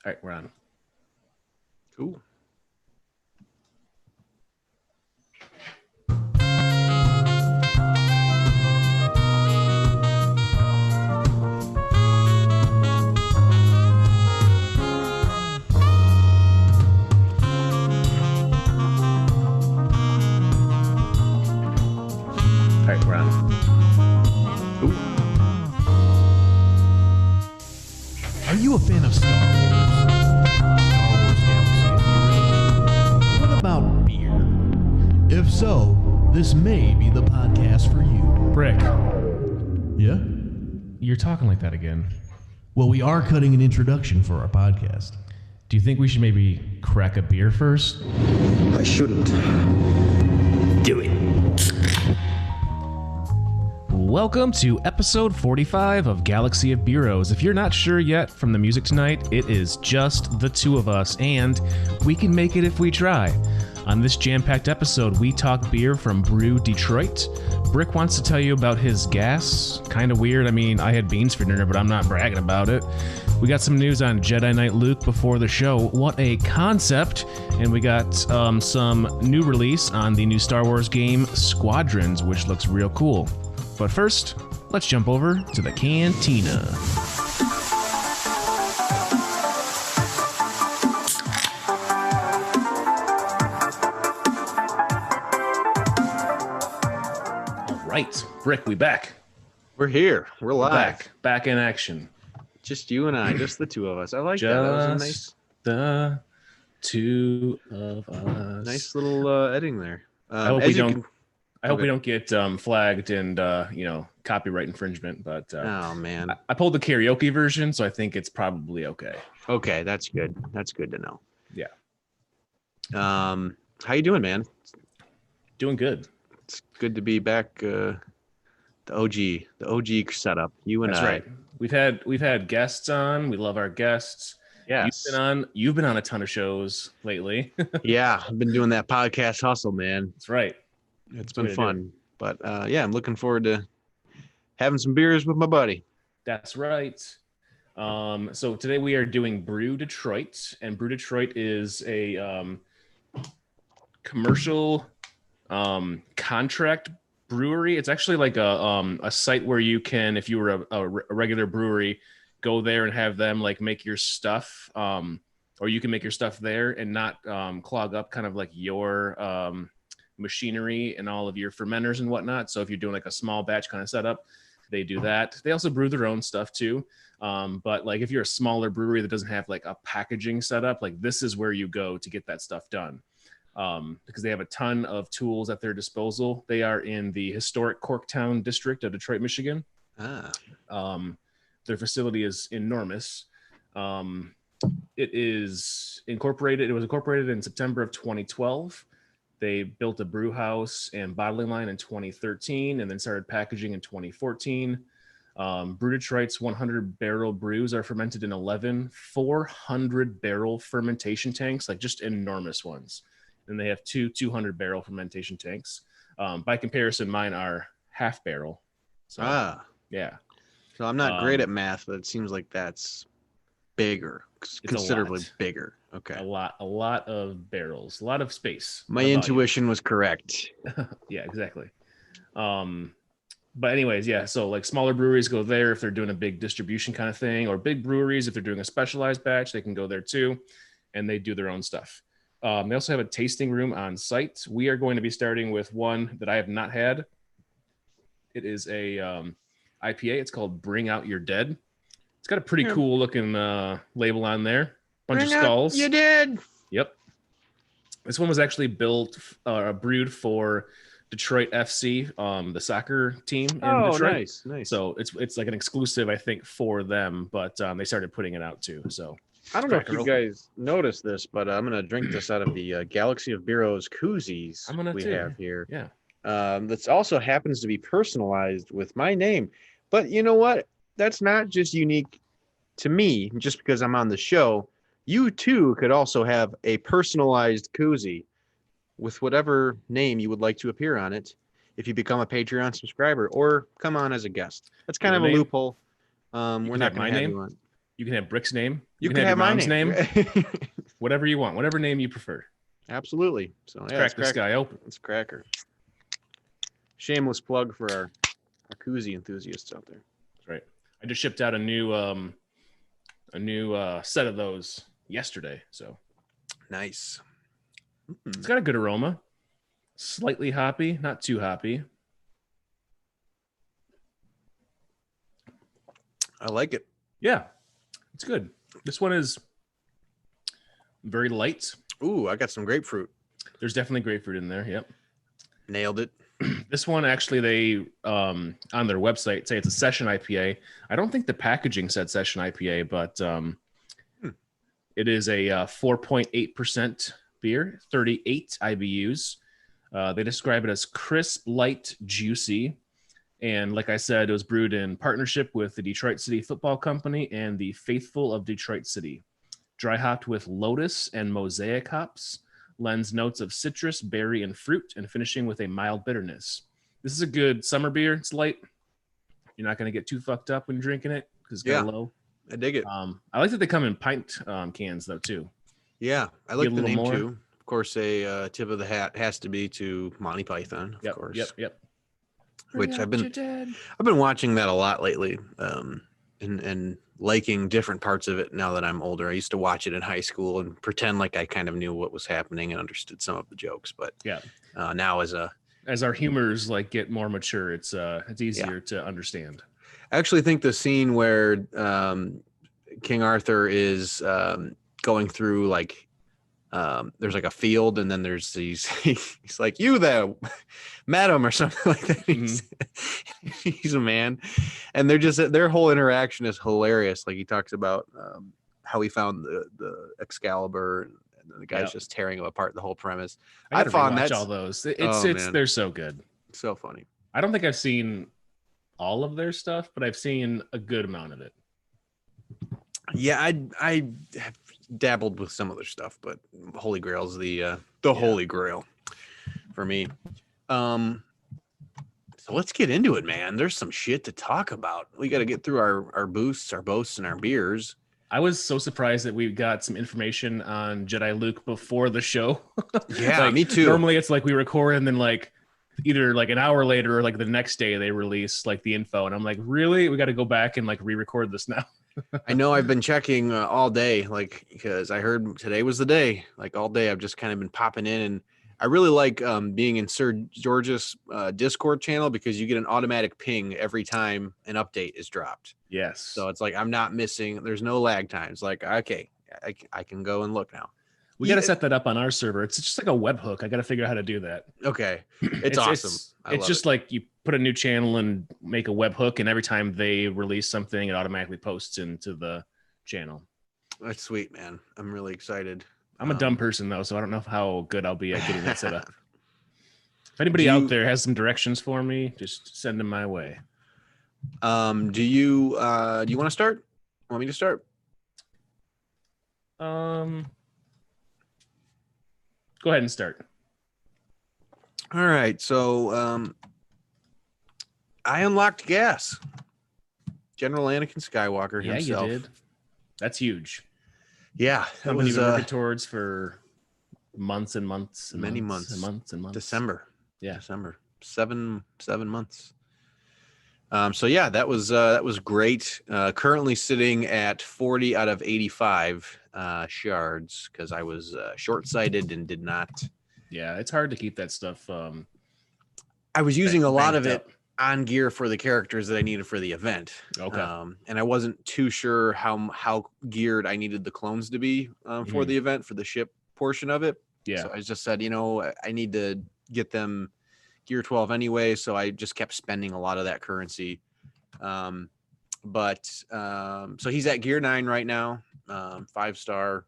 All right, we're on. Cool. All right, we're on. Cool. Are you a fan of Star Wars? Star Wars Galaxy of Heroes? What about beer? If so, this may be the podcast for you. Brick, Yeah? you're talking like that again. Well, we are cutting an introduction for our podcast. Do you think we should maybe crack a beer first? I shouldn't. Do it. Welcome to episode 45 of Galaxy of Bureaus. If you're not sure yet from the music tonight, it is just the two of us, and we can make it if we try. On this jam-packed episode, we talk beer from Brew Detroit. Brick wants to tell you about his gas. Kind of weird. I mean, I had beans for dinner, but I'm not bragging about it. We got some news on Jedi Knight Luke before the show. What a concept! And we got some new release on the new Star Wars game, Squadrons, which looks real cool. But first, let's jump over to the cantina. All right, Brick, we back. We're here. We're live. Back in action. Just you and I, just the two of us. I like that. That was a nice, Just the two of us. nice little editing there. I hope as we you don't. can- I hope we Okay. don't get flagged and copyright infringement. But Oh man. I pulled the karaoke version, so I think it's probably okay. Okay, that's good. That's good to know. Yeah. How you doing, man? Doing good. It's good to be back. The OG setup. You and That's I. right. We've had guests on. We love our guests. Yes. You've been on a ton of shows lately. Yeah, I've been doing that podcast hustle, man. That's right. It's Good been to do. fun. But yeah, I'm looking forward to having some beers with my buddy. That's right. So today we are doing Brew Detroit, and Brew Detroit is a commercial contract brewery. It's actually like a site where you can, if you were a regular brewery, go there and have them like make your stuff, or you can make your stuff there and not clog up kind of like your machinery and all of your fermenters and whatnot. So if you're doing like a small batch kind of setup, they do that. They also brew their own stuff too. But like if you're a smaller brewery that doesn't have like a packaging setup, like this is where you go to get that stuff done. Because they have a ton of tools at their disposal. They are in the historic Corktown district of Detroit, Michigan. Their facility is enormous. It was incorporated in September of 2012. They built a brew house and bottling line in 2013 and then started packaging in 2014. Brew Detroit's 100 barrel brews are fermented in 11 400 barrel fermentation tanks, like just enormous ones. And they have two 200 barrel fermentation tanks. By comparison, mine are half barrel. So, yeah. So I'm not great at math, but it seems like that's bigger, considerably lot. bigger. Okay. A lot of barrels, a lot of space. My How about you? intuition was correct. Yeah, exactly. But anyways, yeah, so like smaller breweries go there if they're doing a big distribution kind of thing, or big breweries, if they're doing a specialized batch, they can go there too, and they do their own stuff. They also have a tasting room on site. We are going to be starting with one that I have not had. It is a IPA. It's called Bring Out Your Dead. It's got a pretty cool looking label on there. Bunch of skulls. You did. Yep. This one was actually brewed for Detroit FC, the soccer team in Detroit. Nice. So it's like an exclusive, I think, for them, but they started putting it out too. So I don't know if crack it you open. guys noticed this, but I'm gonna drink this out of the Galaxy of Bureaus koozies I'm gonna we too. have here. Yeah. That also happens to be personalized with my name. But you know what? That's not just unique to me, just because I'm on the show. You too could also have a personalized koozie with whatever name you would like to appear on it if you become a Patreon subscriber or come on as a guest. That's kind Your of a name? loophole. We're can not have going my to have name? you on. You can have Brick's name. You can can have have your my mom's name. Whatever you want, whatever name you prefer. Absolutely. So Let's yeah, crack this guy open. Let's cracker. Shameless plug for our koozie enthusiasts out there. That's right. I just shipped out a new set of those yesterday. So Nice. it's got a good aroma. Slightly hoppy, not too hoppy. I like it. Yeah, it's good. This one is very light. Ooh, I got some grapefruit. There's definitely grapefruit in there. Yep. Nailed it. This one actually, they on their website say it's a session IPA. I don't think the packaging said session IPA, but it is a 4.8% beer, 38 IBUs. They describe it as crisp, light, juicy. And like I said, it was brewed in partnership with the Detroit City Football Company and the Faithful of Detroit City. Dry hopped with lotus and mosaic hops, lends notes of citrus, berry, and fruit, and finishing with a mild bitterness. This is a good summer beer. It's light. You're not going to get too fucked up when drinking it because it's kind of low. I dig it. I like that they come in pint cans though too. Yeah, I like the name more. too. Of course, a tip of the hat has to be to Monty Python. Of course. Yep. Which I've been watching that a lot lately, and liking different parts of it now that I'm older. I used to watch it in high school and pretend like I kind of knew what was happening and understood some of the jokes. But now as our humors like get more mature, it's easier to understand. I actually think the scene where King Arthur is going through like there's like a field, and then there's these he's like, "You there, madam," or something like that. He's a man, and their whole interaction is hilarious. Like he talks about how he found the Excalibur, and the guy's just tearing him apart. The whole premise. I found that all those. They're so good. So funny. I don't think I've seen all of their stuff, but I've seen a good amount of it. Yeah, I have dabbled with some other stuff, but Holy Grail is the Holy Grail for me. So let's get into it, man. There's some shit to talk about. We got to get through our boosts, our boasts, and our beers. I was so surprised that we got some information on Jedi Luke before the show. Yeah, me too. Normally it's like we record and then like either like an hour later or like the next day they release like the info, and I'm like, really? We got to go back and like re-record this now. I know I've been checking all day, like, because I heard today was the day. Like all day I've just kind of been popping in, and I really like being in Sir George's Discord channel because you get an automatic ping every time an update is dropped. Yes. So it's like I'm not missing. There's no lag times. Like, okay, I can go and look now. We got to set that up on our server. It's just like a webhook. I got to figure out how to do that. Okay. It's awesome. It's just like you put a new channel and make a webhook, and every time they release something, it automatically posts into the channel. That's sweet, man. I'm really excited. I'm a dumb person though, so I don't know how good I'll be at getting that set up. If anybody out there has some directions for me, just send them my way. Do you want to start? Want me to start? Go ahead and start. All right. So I unlocked gas. General Anakin Skywalker himself. Yeah, you did. That's huge. Yeah. Something you've been working towards for months and months and many months. months. And months and months. December. Yeah. December. 7 months. So yeah, that was great. Currently sitting at 40 out of 85 shards because I was short-sighted and did not. Yeah, it's hard to keep that stuff. I was using a lot of it up on gear for the characters that I needed for the event. Okay. And I wasn't too sure how geared I needed the clones to be for the event, for the ship portion of it. Yeah. So I just said, I need to get them gear 12 anyway, so I just kept spending a lot of that currency. So he's at gear 9 right now, 5-star,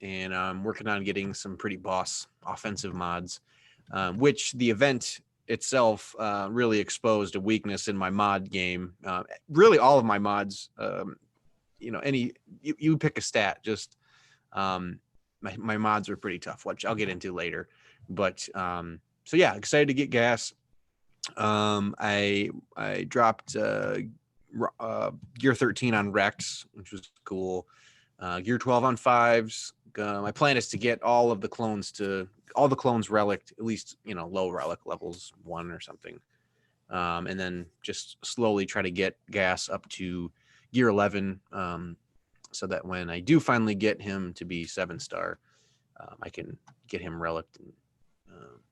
and I'm working on getting some pretty boss offensive mods, which the event itself really exposed a weakness in my mod game. Really all of my mods, you pick a stat, just my mods are pretty tough, which I'll get into later. But so yeah, excited to get gas. I dropped Gear 13 on Rex, which was cool. Gear 12 on 5s. My plan is to get all the clones relic, at least, low relic levels 1 or something. And then just slowly try to get gas up to Gear 11, so that when I do finally get him to be 7-star, I can get him relicked, and,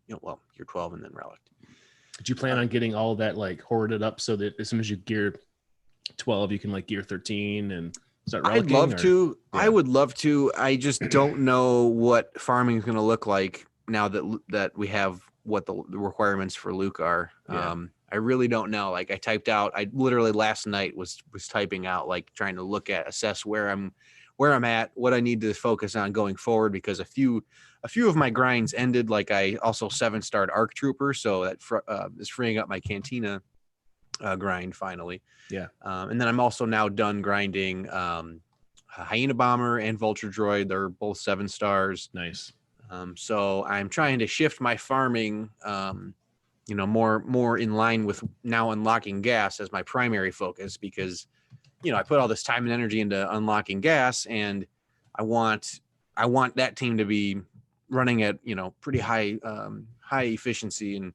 Gear 12 and then relicked. Did you plan on getting all that like hoarded up so that as soon as you gear 12, you can like gear 13 and start relicking? I'd love to. Yeah. I would love to. I just don't know what farming is going to look like now that we have what the requirements for Luke are. Yeah. I really don't know. Like I literally last night was typing out, like trying to assess where I'm at, what I need to focus on going forward, because a few of my grinds ended. Like I also 7-starred Arc Trooper, so that is freeing up my Cantina grind finally. Yeah. And then I'm also now done grinding Hyena Bomber and Vulture Droid. They're both 7 stars. Nice. So I'm trying to shift my farming, more in line with now unlocking gas as my primary focus, because, I put all this time and energy into unlocking gas, and I want that team to be running at, pretty high efficiency, and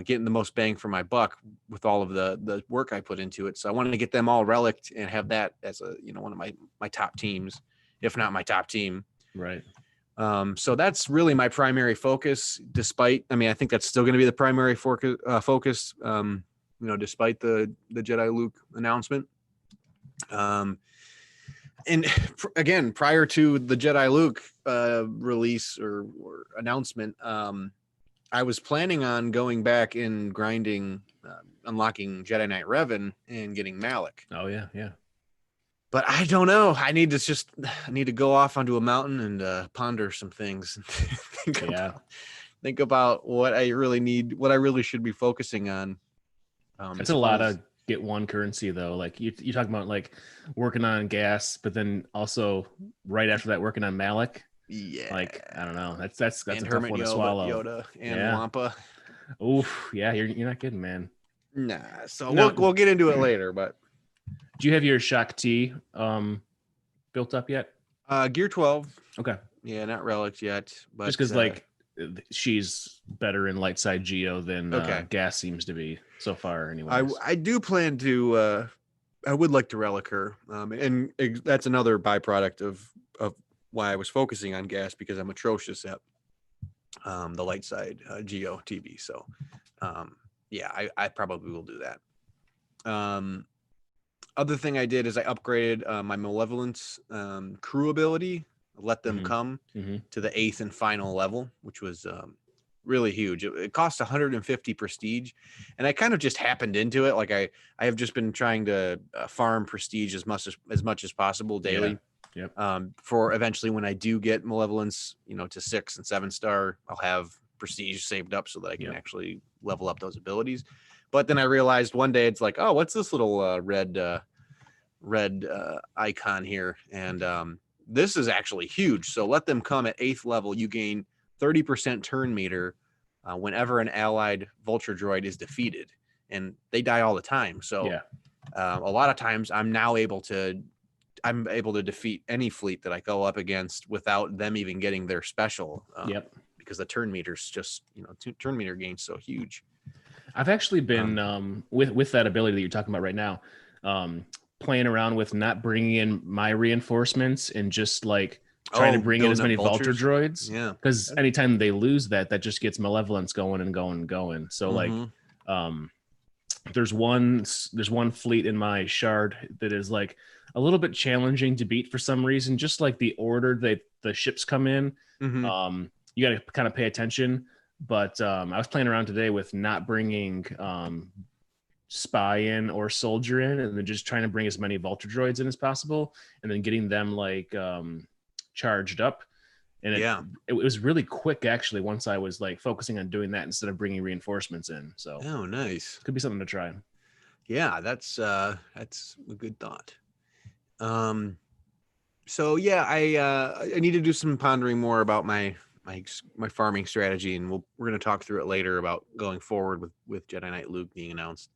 getting the most bang for my buck with all of the work I put into it. So I wanted to get them all relicked and have that as a, one of my top teams, if not my top team. Right. So that's really my primary focus, despite, I think that's still going to be the primary focus, despite the Jedi Luke announcement. And again, prior to the Jedi Luke release or announcement, I was planning on going back and grinding, unlocking Jedi Knight Revan and getting Malak. Oh yeah. Yeah. But I don't know. I need to go off onto a mountain and ponder some things. Think about what I really need, what I really should be focusing on. It's a lot of get one currency though. Like you talking about like working on gas, but then also right after that working on Malak. Yeah. Like I don't know. That's a tough one to Yoda, swallow. Yoda and Wampa. Oof. Yeah. You're not kidding, man. Nah. So we'll get into it later, but. Do you have your Shak T built up yet? Gear 12. Okay. Yeah, not relics yet. But just because she's better in light side Geo than gas seems to be so far anyways. I do plan to I would like to relic her. And that's another byproduct of why I was focusing on gas, because I'm atrocious at the light side Geo TV. So I probably will do that. Other thing I did is I upgraded my Malevolence crew ability, let them come to the 8th and final level, which was really huge. It cost 150 prestige, and I kind of just happened into it. Like I have just been trying to farm prestige as much as possible daily. Yeah. Yep. For eventually when I do get Malevolence, to 6 and 7-star, I'll have prestige saved up so that I can actually level up those abilities. But then I realized one day it's like, oh, what's this little red icon here? And this is actually huge. So let them come at 8th level. You gain 30% turn meter whenever an allied Vulture droid is defeated, and they die all the time. So a lot of times I'm able to defeat any fleet that I go up against without them even getting their special. Because the turn meter's just turn meter gain's so huge. I've actually been with that ability that you're talking about right now, playing around with not bringing in my reinforcements and just like trying to bring in as many Vulture droids. Yeah, because anytime they lose that just gets Malevolence going and going and going. So like, there's one fleet in my shard that is like a little bit challenging to beat for some reason. Just like the order that the ships come in, you got to kind of pay attention. But I was playing around today with not bringing spy in or soldier in, and then just trying to bring as many Vulture droids in as possible, and then getting them like charged up. And it was really quick actually once I was like focusing on doing that instead of bringing reinforcements in. So nice, could be something to try. Yeah, that's a good thought. So yeah, I need to do some pondering more about my farming strategy, and we're going to talk through it later about going forward with Jedi Knight Luke being announced.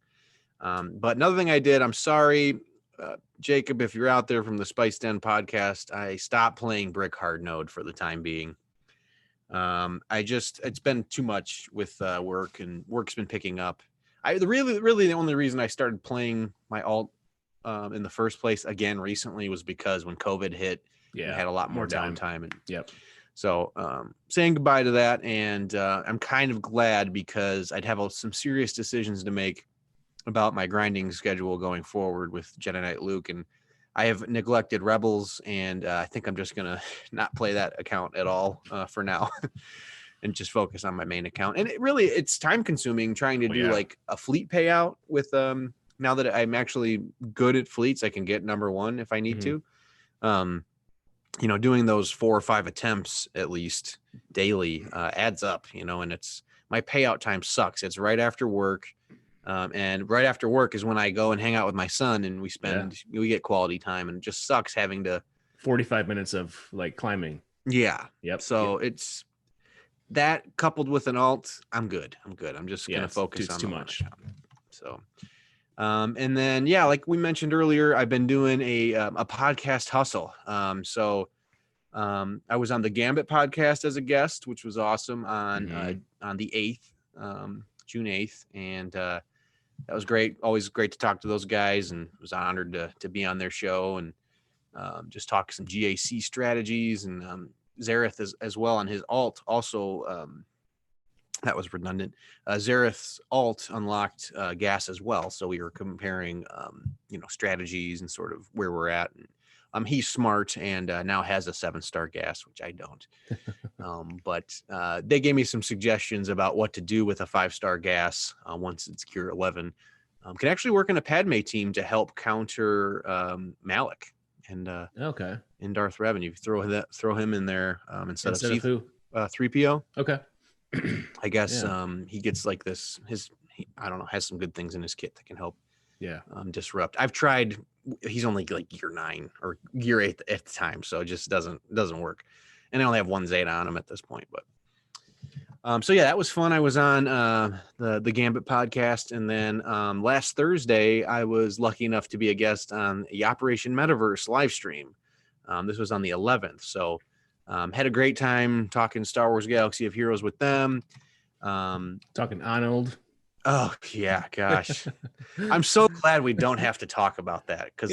But another thing I did, I'm sorry, Jacob, if you're out there from the Spice Den podcast, I stopped playing Brick Hard Node for the time being. It's been too much with work, and work's been picking up. Really the only reason I started playing my alt in the first place again recently was because when COVID hit, we had a lot more downtime. And so saying goodbye to that. And I'm kind of glad because I'd have some serious decisions to make about my grinding schedule going forward with Jedi Knight Luke. And I have neglected Rebels, and I think I'm just going to not play that account at all for now and just focus on my main account. And it's time consuming trying to do like a fleet payout with now that I'm actually good at fleets, I can get number 1 if I need to. Doing those 4 or 5 attempts at least daily adds up, and my payout time sucks. It's right after work. And right after work is when I go and hang out with my son, and we get quality time, and it just sucks having to 45 minutes of like climbing. Yeah. Yep. So it's that coupled with an alt. I'm good. I'm just going to focus on too much. So, and then, like we mentioned earlier, I've been doing a podcast hustle. I was on the Gambit podcast as a guest, which was awesome on the 8th, June 8th. And, that was great. Always great to talk to those guys, and was honored to be on their show and just talk some GAC strategies, and Zareth as well on his alt. Also, that was redundant. Zareth's alt unlocked gas as well, so we were comparing strategies and sort of where we're at. And he's smart and now has a 7-star gas, which I don't. But they gave me some suggestions about what to do with a 5-star gas once it's Cure 11. Can actually work in a Padme team to help counter Malik and in Darth Revan. You throw him in there instead of who? 3PO. Okay. I guess he gets like this. I don't know, has some good things in his kit that can help. Disrupt. I've tried. He's only like gear 9 or gear 8 at the time, so it just doesn't work. And I only have 1 Zeta on him at this point. But that was fun. I was on the Gambit podcast, and then last Thursday I was lucky enough to be a guest on the Operation Metaverse live stream. This was on the 11th, so had a great time talking Star Wars Galaxy of Heroes with them. Talking Arnold. Oh yeah, gosh. I'm so glad we don't have to talk about that because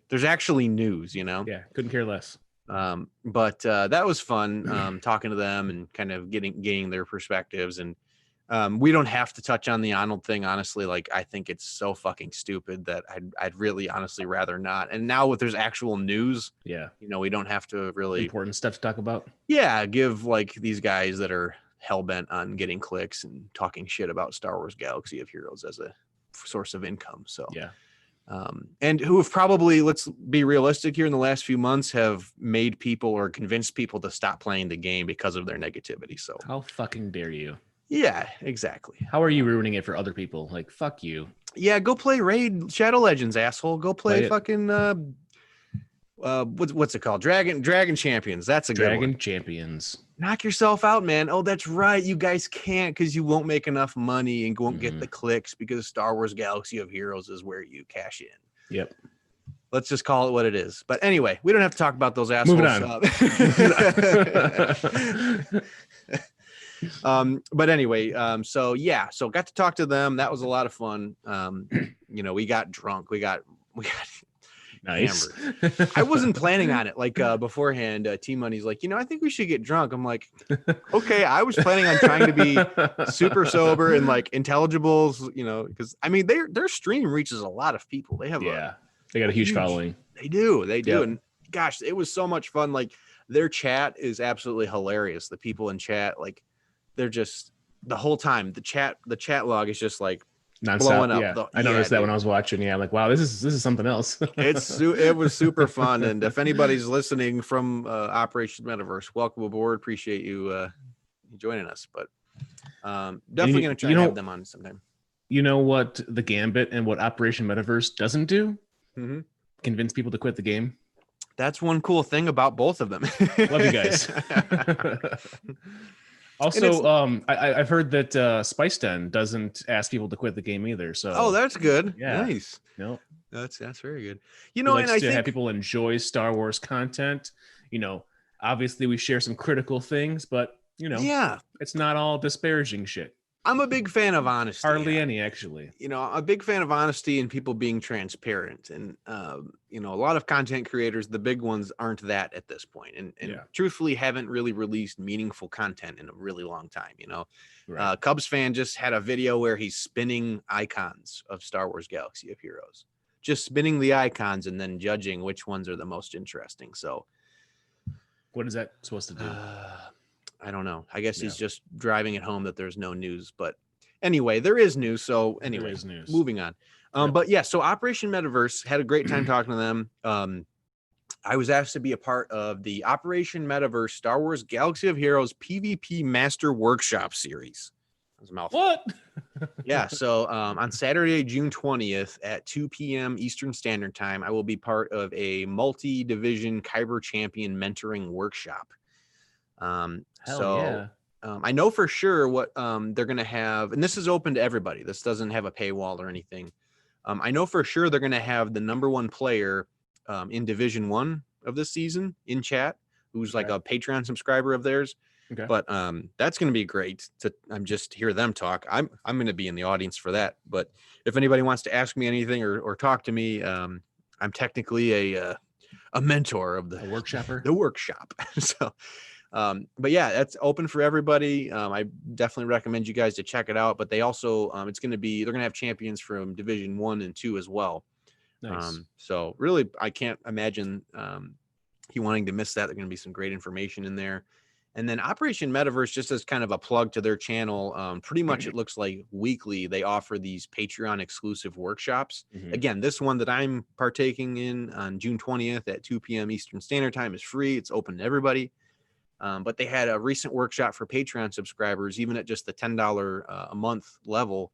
there's actually news, Yeah, couldn't care less. But that was fun talking to them and kind of gaining their perspectives. And we don't have to touch on the Arnold thing, honestly. Like, I think it's so fucking stupid that I'd really honestly rather not. And now there's actual news, we don't have to really important stuff to talk about. Yeah, give like these guys that are hell-bent on getting clicks and talking shit about Star Wars Galaxy of Heroes as a source of income. So and who have probably, let's be realistic here, in the last few months have made people or convinced people to stop playing the game because of their negativity. So how fucking dare you? Yeah, exactly. How are you ruining it for other people? Like, fuck you. Yeah, go play Raid Shadow Legends, asshole. Go play fucking what's it called? Dragon Champions. That's a good one. Dragon Champions. Knock yourself out, man. Oh, that's right. You guys can't because you won't make enough money and won't get the clicks because Star Wars Galaxy of Heroes is where you cash in. Yep. Let's just call it what it is. But anyway, we don't have to talk about those assholes. Moving on. But anyway, so got to talk to them. That was a lot of fun. We got drunk. We got nice. Hammered. I wasn't planning on it. Like beforehand, T-Money's like, I think we should get drunk. I'm like, okay. I was planning on trying to be super sober and like intelligibles, because I mean their stream reaches a lot of people. They have they got a huge following. They do. Yep. And gosh, it was so much fun. Like their chat is absolutely hilarious. The people in chat, like they're just the whole time. The chat log is just like blowing up. Yeah. I noticed that when I was watching. Yeah, I'm like, wow, this is something else. It was super fun. And if anybody's listening from Operation Metaverse, welcome aboard. Appreciate you joining us. But definitely going to try to have them on sometime. You know what the Gambit and what Operation Metaverse doesn't do? Mm-hmm. Convince people to quit the game. That's one cool thing about both of them. Love you guys. Also, I've heard that Spice Den doesn't ask people to quit the game either. So Oh, that's good. yeah. Nice. No, That's very good. You he know, and likes I to think have people enjoy Star Wars content. You know, obviously we share some critical things, but you know, yeah, it's not all disparaging shit. I'm a big fan of honesty. Hardly any, actually. You know, a big fan of honesty and people being transparent. And you know, a lot of content creators, the big ones, aren't that at this point, and Yeah. truthfully haven't really released meaningful content in a really long time. You know, Right. Cubs fan just had a video where he's spinning icons of Star Wars Galaxy of Heroes, just spinning the icons and then judging which ones are the most interesting. So What is that supposed to do? I don't know. I guess he's Yeah. just driving it home that there's no news. But anyway, there is news. So anyway, There is news. moving on. Yep. But yeah, so Operation Metaverse, had a great time talking to them. I was asked to be a part of the Operation Metaverse Star Wars Galaxy of Heroes PvP Master Workshop series. That was a mouthful. What? Yeah. So on Saturday, June 20th at 2 p.m. Eastern Standard Time, I will be part of a multi-division Kyber Champion mentoring workshop. Hell yeah. I know for sure what they're going to have, and this is open to everybody. This doesn't have a paywall or anything. I know for sure they're going to have the number one player in Division 1 of this season in chat, who's like a Patreon subscriber of theirs. Okay. But that's going to be great to just hear them talk. I'm going to be in the audience for that. But if anybody wants to ask me anything or talk to me, I'm technically a mentor of the workshopper. The workshop. So but yeah, that's open for everybody. I definitely recommend you guys to check it out. But they also they're going to have champions from Division 1 and 2 as well. Nice. So really, I can't imagine you wanting to miss that. There's going to be some great information in there. And then Operation Metaverse, just as kind of a plug to their channel, pretty much it looks like weekly they offer these Patreon exclusive workshops. Mhm. Again, this one that I'm partaking in on June 20th at 2 p.m. Eastern Standard Time is free. It's open to everybody. But they had a recent workshop for Patreon subscribers, even at just the $10 a month level,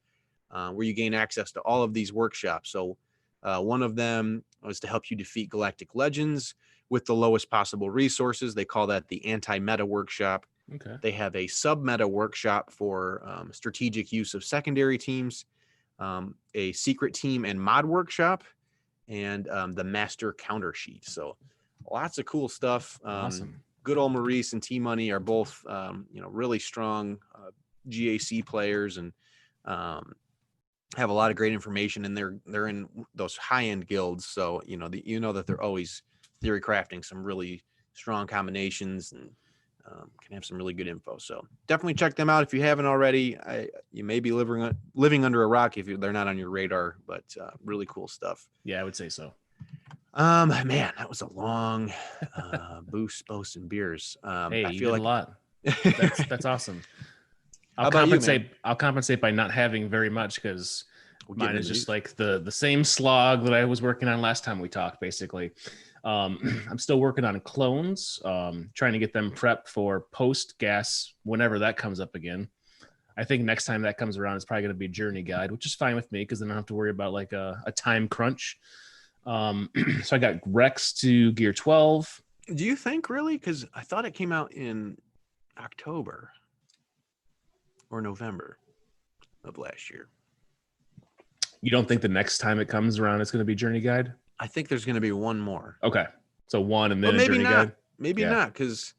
where you gain access to all of these workshops. So one of them was to help you defeat galactic legends with the lowest possible resources. They call that the anti-meta workshop. Okay. They have a sub-meta workshop for strategic use of secondary teams, a secret team and mod workshop, and the master counter sheet. So lots of cool stuff. Awesome. Good old Maurice and T Money are both, really strong GAC players and have a lot of great information. And they're in those high end guilds, so that they're always theory crafting some really strong combinations and can have some really good info. So definitely check them out if you haven't already. You may be living under a rock if they're not on your radar, but really cool stuff. Yeah, I would say so. Man, that was a long boost, boast, and beers. Hey, I you feel did like a lot. That's awesome. How about you, man? I'll compensate by not having very much because We'll get mine into is just these. like the same slog that I was working on last time we talked. Basically, I'm still working on clones, trying to get them prepped for post gas whenever that comes up again. I think next time that comes around, it's probably going to be Journey Guide, which is fine with me because then I don't have to worry about like a time crunch. So I got Rex to Gear 12. Do you think really? Because I thought it came out in October or November of last year. You don't think the next time it comes around it's going to be Journey Guide? I think there's going to be one more. Okay, so one and then But maybe Journey not. Guide. Maybe Yeah. not, because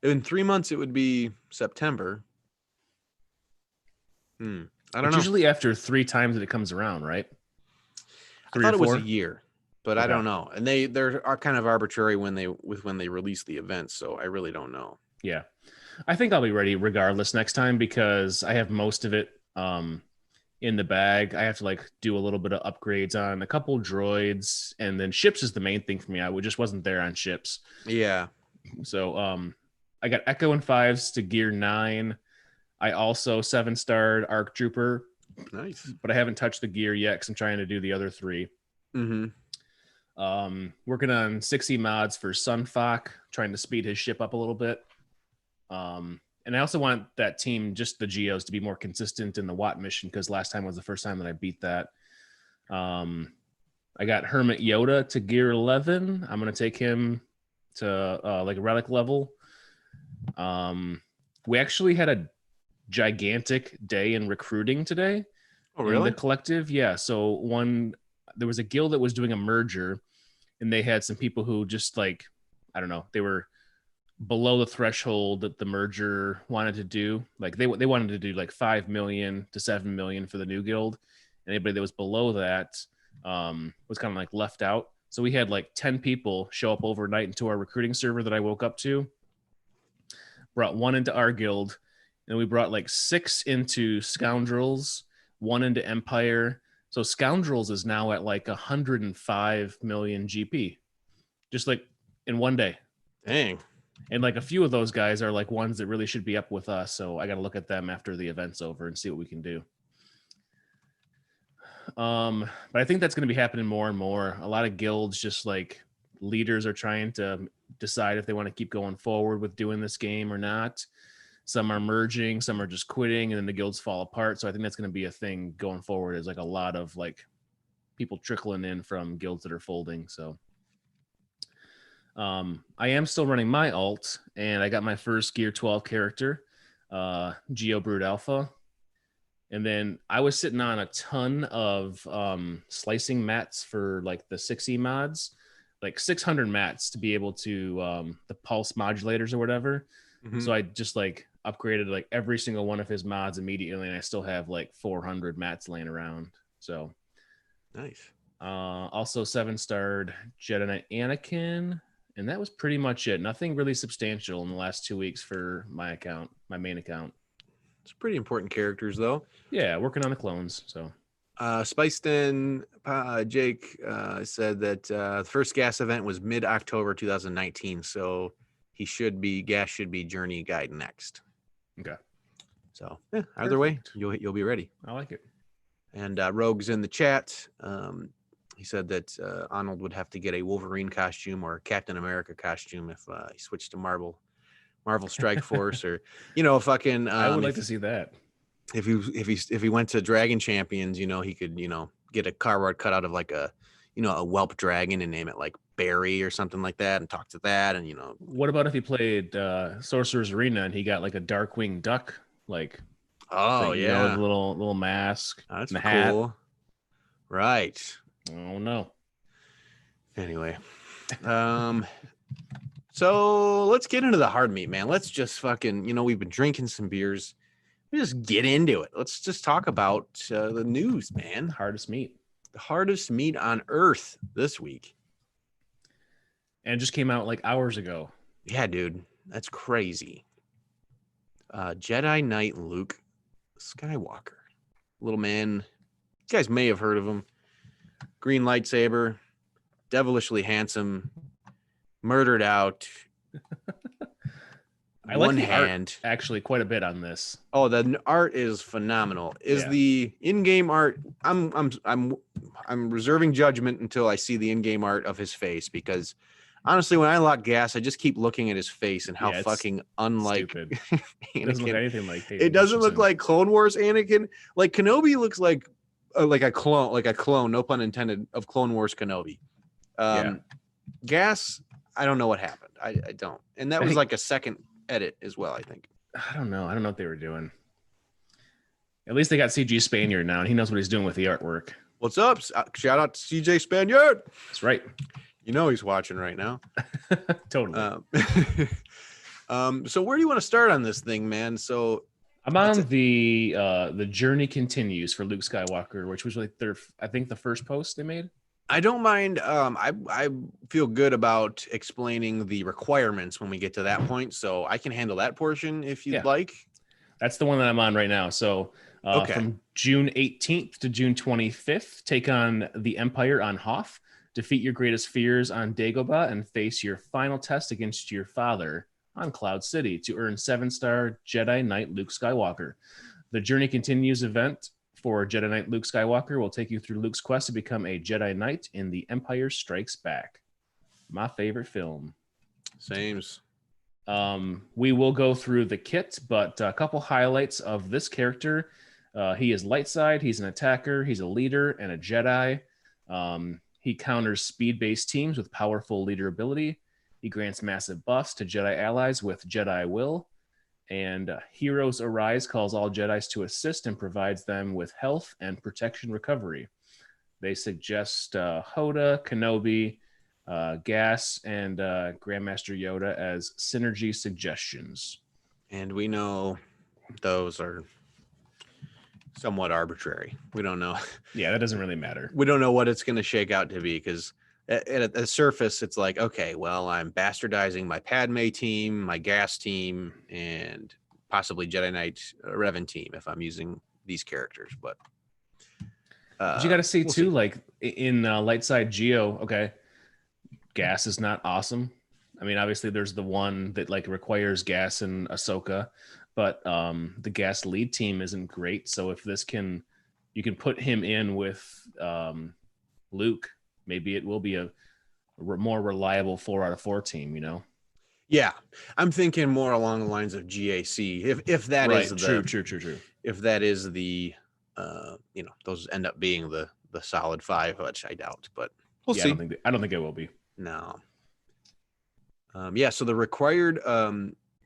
in 3 months it would be September. I don't It's know. usually after 3 times that it comes around, right? I 3 thought or it was 4? a year, but I Okay. don't know. And they are kind of arbitrary when they release the events, so I really don't know. Yeah, I think I'll be ready regardless next time because I have most of it in the bag. I have to like do a little bit of upgrades on a couple droids, and then ships is the main thing for me. I just wasn't there on ships, Yeah. so I got Echo and 5s to Gear 9. I also 7-starred Arc Trooper, Nice. but I haven't touched the gear yet because I'm trying to do the other 3. Mm-hmm. Working on 60 mods for Sunfok, trying to speed his ship up a little bit. And I also want that team, just the Geos, to be more consistent in the Watt mission because last time was the first time that I beat that. I got Hermit Yoda to Gear 11. I'm going to take him to like a relic level. We actually had a gigantic day in recruiting today. Oh, In really? the collective. Yeah. So there was a guild that was doing a merger, and they had some people who just like, I don't know, they were below the threshold that the merger wanted to do. Like they wanted to do like 5 million to 7 million for the new guild. Anybody that was below that was kind of like left out. So we had like 10 people show up overnight into our recruiting server that I woke up to, brought one into our guild, and we brought like 6 into Scoundrels, 1 into Empire. So Scoundrels is now at like 105 million GP, just like in one day. Dang. And like a few of those guys are like ones that really should be up with us. So I got to look at them after the event's over and see what we can do. But I think that's going to be happening more and more. A lot of guilds, just like leaders, are trying to decide if they want to keep going forward with doing this game or not. Some are merging, some are just quitting, and then the guilds fall apart. So I think that's going to be a thing going forward, is like a lot of like people trickling in from guilds that are folding. So I am still running my alt, and I got my first Gear 12 character, Geo Brood Alpha. And then I was sitting on a ton of slicing mats for like the 6E mods, like 600 mats to be able to the pulse modulators or whatever. Mm-hmm. So I just like upgraded like every single one of his mods immediately, and I still have like 400 mats laying around. So Nice. Also 7-starred Jedi Knight Anakin, and that was pretty much it. Nothing really substantial in the last 2 weeks for my account, my main account. It's pretty important characters, though. Yeah, working on the clones. So Spiced in Jake said that the first gas event was mid-October 2019, so gas should be journey guide next. okay, So yeah, either way, you'll be ready. I like it. And Rogue's in the chat. He said that Arnold would have to get a Wolverine costume or Captain America costume if he switched to Marvel Strike Force, or fucking. I would like to see that. If he went to Dragon Champions, he could get a cardboard cut out of like a whelp dragon and name it like Barry or something like that, and talk to that, and What about if he played Sorcerer's Arena and he got like a Darkwing Duck, like the little mask, that's and the cool. hat. Right. Oh no. Anyway, so let's get into the hard meat, man. Let's just fucking, we've been drinking some beers. We just get into it. Let's just talk about the news, man. Hardest meat. The hardest meat on earth this week. And it just came out like hours ago. Yeah, dude. That's crazy. Jedi Knight Luke Skywalker. Little man. You guys may have heard of him. Green lightsaber. Devilishly handsome. Murdered out. I like the art actually quite a bit on this. Oh, the art is phenomenal. The in-game art? I'm reserving judgment until I see the in-game art of his face, because honestly, when I lock gas, I just keep looking at his face and how fucking unlike Anakin. It doesn't look anything like Hayden it doesn't look Christensen. like Clone Wars Anakin. Like Kenobi looks like a clone, no pun intended, of Clone Wars Kenobi. Gas, I don't know what happened. I don't. And that was like a second edit as well, I think. I don't know what they were doing. At least they got CG Spaniard now, and he knows what he's doing with the artwork. What's up? Shout out to CJ Spaniard. That's right. He's watching right now. Totally. So where do you want to start on this thing, man? So I'm on the Journey Continues for Luke Skywalker, which was like I think the first post they made. I don't mind. I feel good about explaining the requirements when we get to that point, so I can handle that portion if you'd like. That's the one that I'm on right now. So from June 18th to June 25th, take on the Empire on Hoth, defeat your greatest fears on Dagobah, and face your final test against your father on Cloud City to earn 7-star Jedi Knight Luke Skywalker. The Journey Continues event for Jedi Knight Luke Skywalker will take you through Luke's quest to become a Jedi Knight in The Empire Strikes Back. My favorite film. Sames. We will go through the kit, but a couple highlights of this character. He is light side, he's an attacker, he's a leader, and a Jedi. He counters speed-based teams with powerful leader ability. He grants massive buffs to Jedi allies with Jedi Will. And Heroes Arise calls all Jedis to assist and provides them with health and protection recovery. They suggest Hoda, Kenobi, Gas, and Grandmaster Yoda as synergy suggestions. And we know those are somewhat arbitrary. We don't know. Yeah, that doesn't really matter. We don't know what it's going to shake out to be, because at the surface, it's like, okay, well, I'm bastardizing my Padme team, my Gas team, and possibly Jedi Knight Revan team if I'm using these characters. But you got to see we'll too, see. Like in Light Side Geo, okay, Gas is not awesome. I mean, obviously, there's the one that like requires Gas and Ahsoka, but the Gas lead team isn't great. So if you can put him in with Luke, maybe it will be a more reliable 4 out of 4 team, you know? Yeah, I'm thinking more along the lines of GAC. If that right. is true. If that is the, those end up being the solid 5, which I doubt, but we'll see. I don't think it will be. No. So the required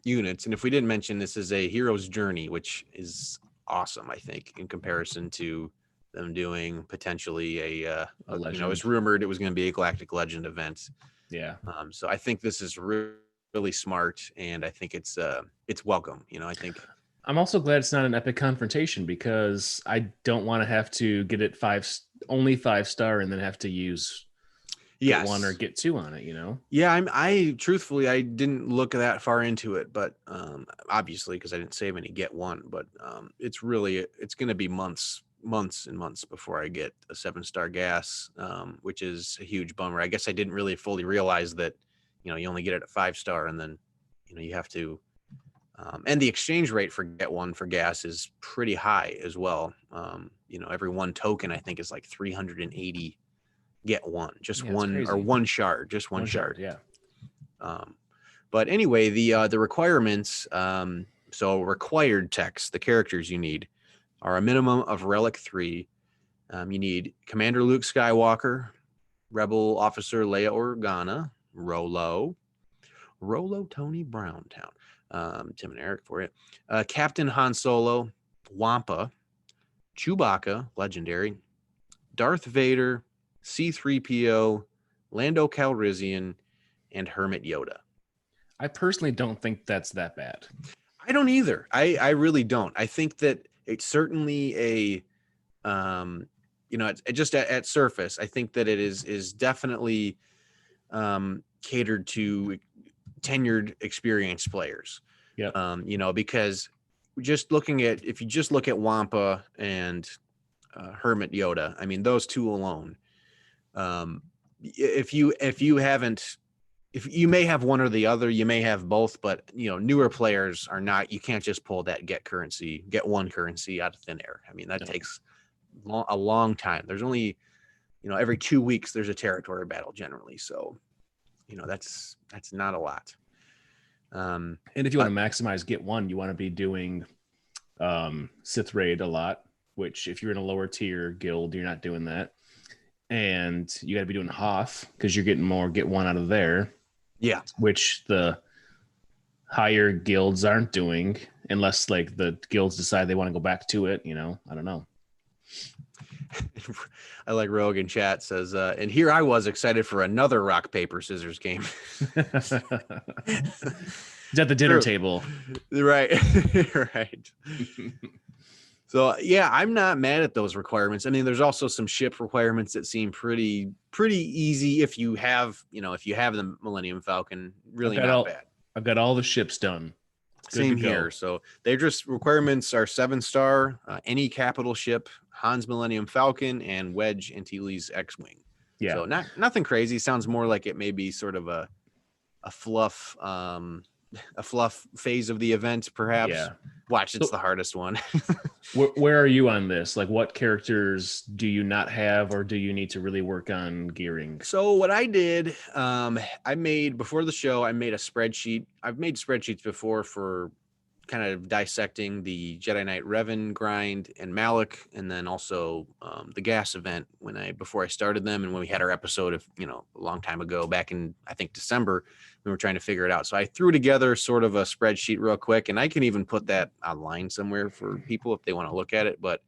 units, and if we didn't mention, this is a hero's journey, which is awesome, I think, in comparison to them doing potentially a legend. It's rumored it was going to be a Galactic Legend event. Yeah. So I think this is really smart, and I think it's welcome. I think I'm also glad it's not an epic confrontation, because I don't want to have to get it only 5-star and then have to use get 1 or get 2 on it, Yeah, I truthfully, I didn't look that far into it, but obviously, because I didn't save any get 1, but it's going to be months and months before I get a 7-star Gas, which is a huge bummer. I guess I didn't really fully realize that, you only get it at 5-star, and then, you have to, and the exchange rate for get 1 for Gas is pretty high as well. Every 1 token, I think, is like 380 get 1, just one, or 1 shard, just one shard. Yeah. But anyway, the requirements, so required text, the characters you need are a minimum of Relic 3. You need Commander Luke Skywalker, Rebel Officer Leia Organa, Rolo Tony Browntown, Tim and Eric for it, Captain Han Solo, Wampa, Chewbacca, legendary, Darth Vader, C-3PO, Lando Calrissian, and Hermit Yoda. I personally don't think that's that bad. I don't either. I really don't. I think that it's certainly just at surface, I think that it is definitely catered to tenured, experienced players. Yeah. Because if you just look at Wampa and Hermit Yoda, I mean, those two alone, if you may have one or the other, you may have both, but newer players are not. You can't just pull that get 1 currency out of thin air. I mean, that takes a long time. There's only every 2 weeks there's a territory battle generally, so that's not a lot. And if you want to maximize get 1, you want to be doing Sith Raid a lot, which if you're in a lower tier guild, you're not doing that. And you got to be doing Hoth, because you're getting more get 1 out of there. Yeah. Which the higher guilds aren't doing, unless like the guilds decide they want to go back to it. I don't know. I like Rogue in chat says, and here I was excited for another rock, paper, scissors game. It's at the dinner table. Right. Right. So yeah, I'm not mad at those requirements. I mean, there's also some ship requirements that seem pretty easy if you have the Millennium Falcon. Really not bad. I've got all the ships done. Same here. So they're just requirements are 7-star, any capital ship, Han's Millennium Falcon, and Wedge Antilles X-Wing. Yeah. So nothing crazy. Sounds more like it may be sort of a fluff phase of the event, perhaps. Yeah. Watch, it's the hardest one. Where are you on this? Like, what characters do you not have, or do you need to really work on gearing? So what I did, before the show, I made a spreadsheet. I've made spreadsheets before for kind of dissecting the Jedi Knight Revan grind and Malik, and then also the gas event before I started them, and when we had our episode of a long time ago, back in I think December, we were trying to figure it out. So I threw together sort of a spreadsheet real quick, and I can even put that online somewhere for people if they want to look at it. But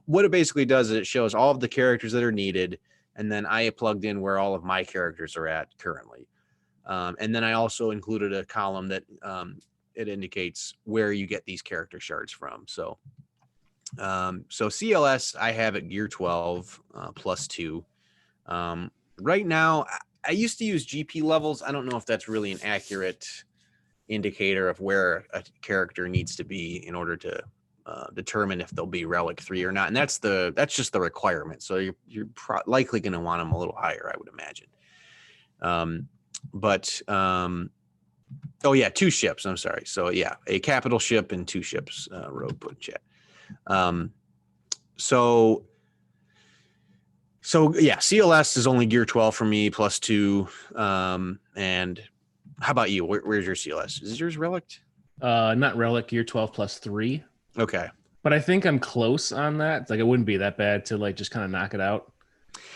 what it basically does is it shows all of the characters that are needed, and then I plugged in where all of my characters are at currently. And then I also included a column that it indicates where you get these character shards from. So CLS, I have at gear 12 +2. Right now, I used to use GP levels. I don't know if that's really an accurate indicator of where a character needs to be in order to determine if they'll be Relic 3 or not. And that's just the requirement. So you're likely going to want them a little higher, I would imagine. Oh yeah, 2 ships. I'm sorry. So yeah, a capital ship and 2 ships. Rogue put in chat. So yeah, CLS is only gear 12 for me +2. And how about you? Where's your CLS? Is yours Relic? Not Relic, gear 12 +3. Okay. But I think I'm close on that. Like, it wouldn't be that bad to like just kind of knock it out.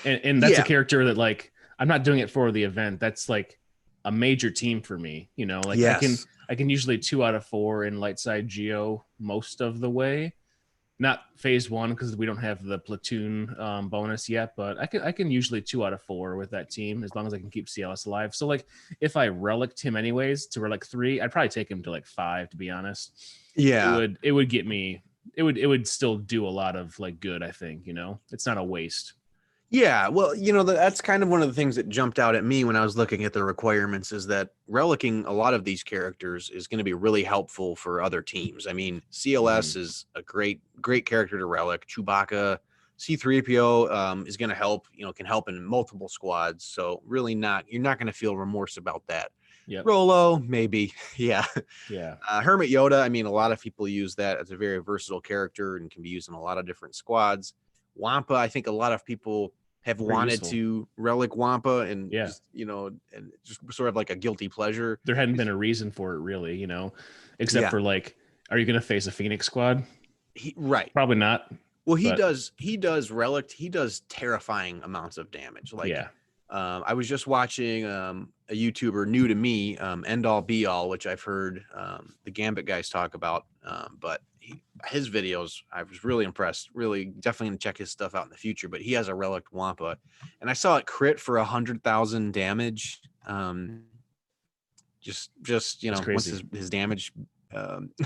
And that's a character that like I'm not doing it for the event. That's like a major team for me, like yes. I can usually 2 out of 4 in light side Geo most of the way. Not phase 1 because we don't have the platoon bonus yet, but I can usually 2 out of 4 with that team as long as I can keep CLS alive. So like if I relicked him anyways to Relic 3, I'd probably take him to like 5, to be honest. Yeah. It would get me, it would still do a lot of like good, I think, it's not a waste. Yeah, well, that's kind of one of the things that jumped out at me when I was looking at the requirements is that relicking a lot of these characters is going to be really helpful for other teams. I mean, CLS is a great character to relic. Chewbacca, C-3PO is going to help, can help in multiple squads. So really you're not going to feel remorse about that. Yep. Rolo, maybe. Yeah. Yeah. Hermit Yoda, I mean, a lot of people use that as a very versatile character and can be used in a lot of different squads. Wampa, I think a lot of people have wanted to relic Wampa and just, and just sort of like a guilty pleasure. There hadn't been a reason for it really, except for like, are you going to face a Phoenix squad? Right. Probably not. Well, he does relic. He does terrifying amounts of damage. Like, I was just watching a YouTuber new to me, End All Be All, which I've heard the Gambit guys talk about. But his videos, I was really impressed. Really, definitely gonna check his stuff out in the future. But he has a relic Wampa, and I saw it crit for 100,000 damage. Just once his damage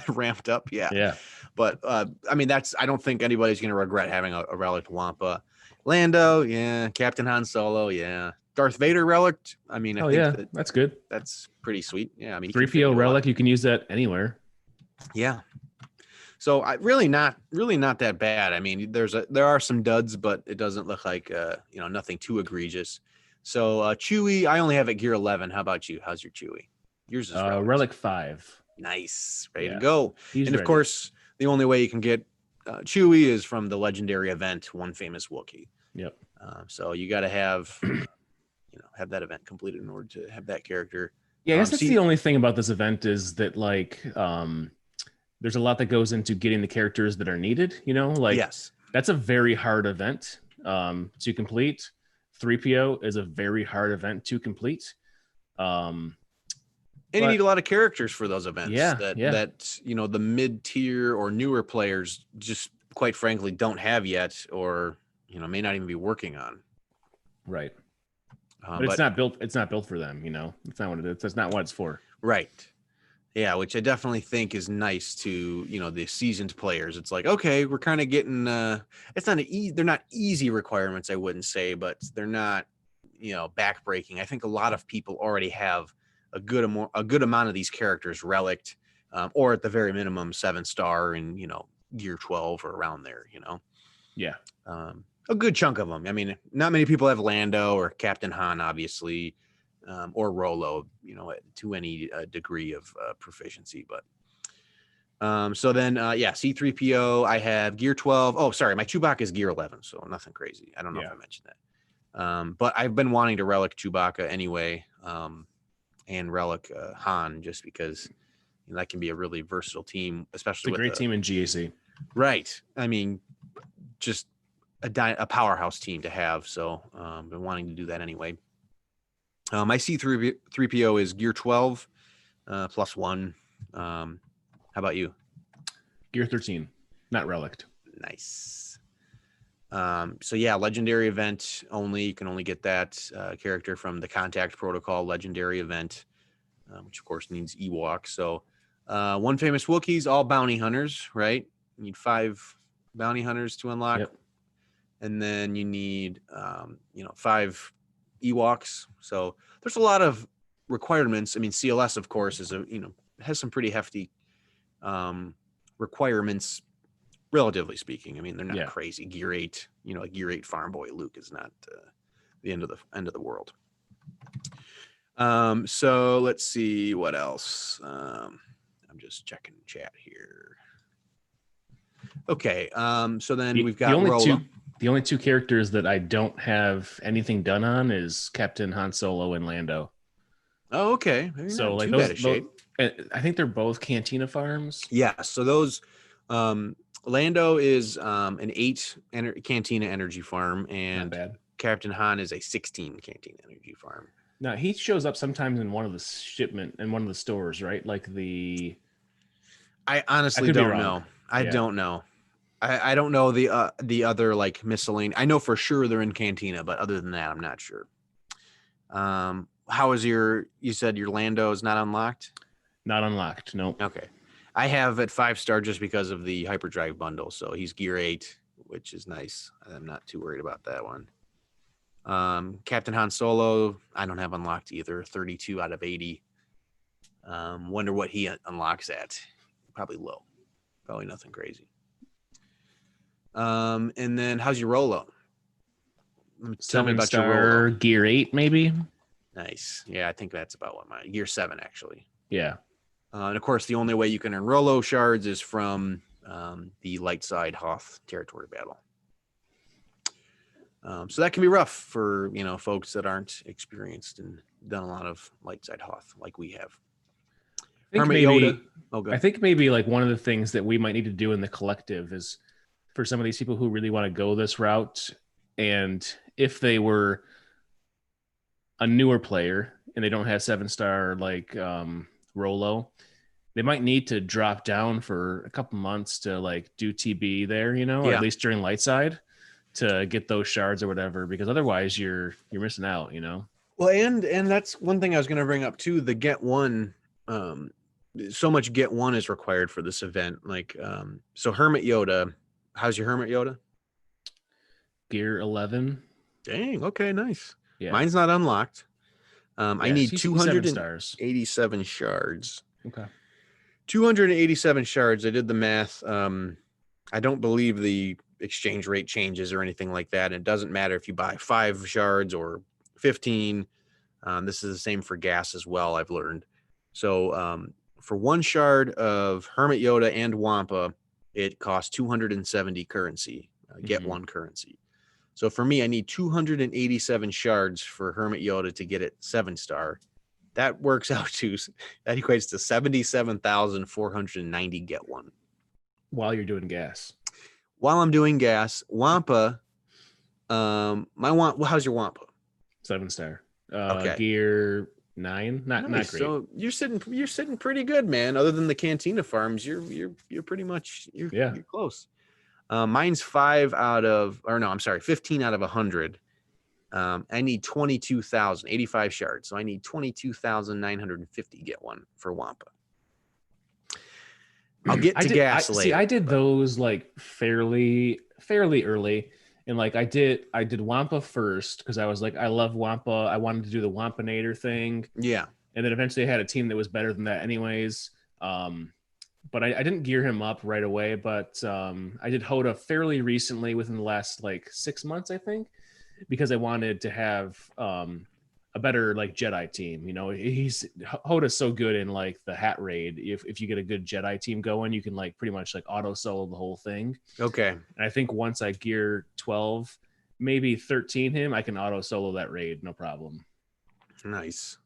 ramped up. Yeah. But I mean, I don't think anybody's gonna regret having a relic Wampa. Lando, yeah. Captain Han Solo, yeah. Darth Vader relic. I mean, I think that's good. That's pretty sweet. Yeah, I mean, 3PO relic, you can use that anywhere. Yeah. So I really not that bad. I mean, there are some duds, but it doesn't look like nothing too egregious. So Chewie, I only have at gear 11. How about you? How's your Chewie? Yours is relic 5. Nice, ready to go. And of ready. Course, the only way you can get Chewie is from the legendary event, One Famous Wookiee. Yep. So you got to have have that event completed in order to have that character. Yeah, I guess that's the only thing about this event is that like there's a lot that goes into getting the characters that are needed, yes, that's a very hard event to complete. 3PO is a very hard event to complete. And you need a lot of characters for those events that the mid-tier or newer players just quite frankly don't have yet, or may not even be working on. Right. But it's not built for them, it's not what it is. That's not what it's for. Right. Yeah, which I definitely think is nice to, the seasoned players. It's like, okay, we're kind of getting it's not they're not easy requirements, I wouldn't say, but they're not, backbreaking. I think a lot of people already have a good amount of these characters relicked, or at the very minimum 7-star and, gear 12 or around there, Yeah. A good chunk of them. I mean, not many people have Lando or Captain Han, obviously. Or Rolo, to any degree of proficiency. But so then, C-3PO, I have gear 12. Oh, sorry, my Chewbacca is gear 11, so nothing crazy. I don't know if I mentioned that. But I've been wanting to relic Chewbacca anyway, and relic Han, just because, that can be a really versatile team, It's especially a with great team in GAC. Right. I mean, just a powerhouse team to have. So been wanting to do that anyway. My C3PO is gear 12 +1. How about you? Gear 13, not relict. Nice. So yeah, legendary event only. You can only get that character from the Contact Protocol legendary event, which of course needs Ewok. So one famous Wookiees, all bounty hunters, right? You need 5 bounty hunters to unlock. Yep. And then you need 5 Ewoks. So there's a lot of requirements. I mean, CLS of course is has some pretty hefty requirements, relatively speaking. I mean, they're not crazy. Gear 8, a Gear 8 farm boy Luke is not the end of the world. So let's see what else. I'm just checking chat here. Okay. So then we've got the only two characters that I don't have anything done on is Captain Han Solo and Lando. Oh, okay. Maybe so not like too bad of shape. I think they're both Cantina farms. Yeah. So those Lando is an 8 Cantina energy farm, and Captain Han is a 16 Cantina energy farm. Now he shows up sometimes in one of the stores, right? Like I honestly don't know. I don't know. I don't know the other like miscellaneous. I know for sure they're in Cantina, but other than that, I'm not sure. How is you said your Lando is not unlocked? Not unlocked. Nope. Okay. I have at 5-star just because of the hyperdrive bundle. So he's gear 8, which is nice. I'm not too worried about that one. Captain Han Solo, I don't have unlocked either. 32 out of 80. Wonder what he unlocks at. Probably low. Probably nothing crazy. And then how's your Rolo? Tell me about your Rolo. Gear 8, maybe. Nice. Yeah, I think that's about what mine. Gear 7, actually. Yeah. And of course, the only way you can earn Rolo shards is from the light side Hoth territory battle. So that can be rough for folks that aren't experienced and done a lot of light side Hoth like we have. I think maybe like one of the things that we might need to do in the collective is for some of these people who really want to go this route, and if they were a newer player and they don't have 7-star like Rolo, they might need to drop down for a couple months to like do TB there, at least during light side to get those shards or whatever, because otherwise you're missing out, Well, and that's one thing I was going to bring up too. The get one, so much get one is required for this event. Like, so Hermit Yoda, how's your Hermit Yoda? Gear 11. Dang. Okay. Nice. Yeah. Mine's not unlocked. I need 287 shards. Okay. 287 shards. I did the math. I don't believe the exchange rate changes or anything like that. It doesn't matter if you buy 5 shards or 15. This is the same for gas as well, I've learned. So for 1 shard of Hermit Yoda and Wampa, it costs 270 currency. Get 1 currency. So for me, I need 287 shards for Hermit Yoda to get it 7-star. That works out that equates to 77,490 get 1. While you're doing gas. While I'm doing gas, Wampa, how's your Wampa? 7-star. Okay. Gear 9. Not great. So you're sitting pretty good, man. Other than the Cantina farms, you're pretty much you're close. Mine's 15 out of 100. I need 22,000, 85 shards. So I need 22,950 get 1 for Wampa. I'll get to gas later. See, I did those like fairly early. And like I did Wampa first because I was like, I love Wampa. I wanted to do the Wampanator thing. Yeah. And then eventually I had a team that was better than that anyways. But I didn't gear him up right away. But I did Hoda fairly recently within the last like 6 months, I think, because I wanted to have a better like Jedi team. Hoda's so good in like the hat raid. If you get a good Jedi team going, you can like pretty much like auto solo the whole thing. Okay. And I think once I gear 12, maybe 13 him, I can auto solo that raid, no problem. Nice.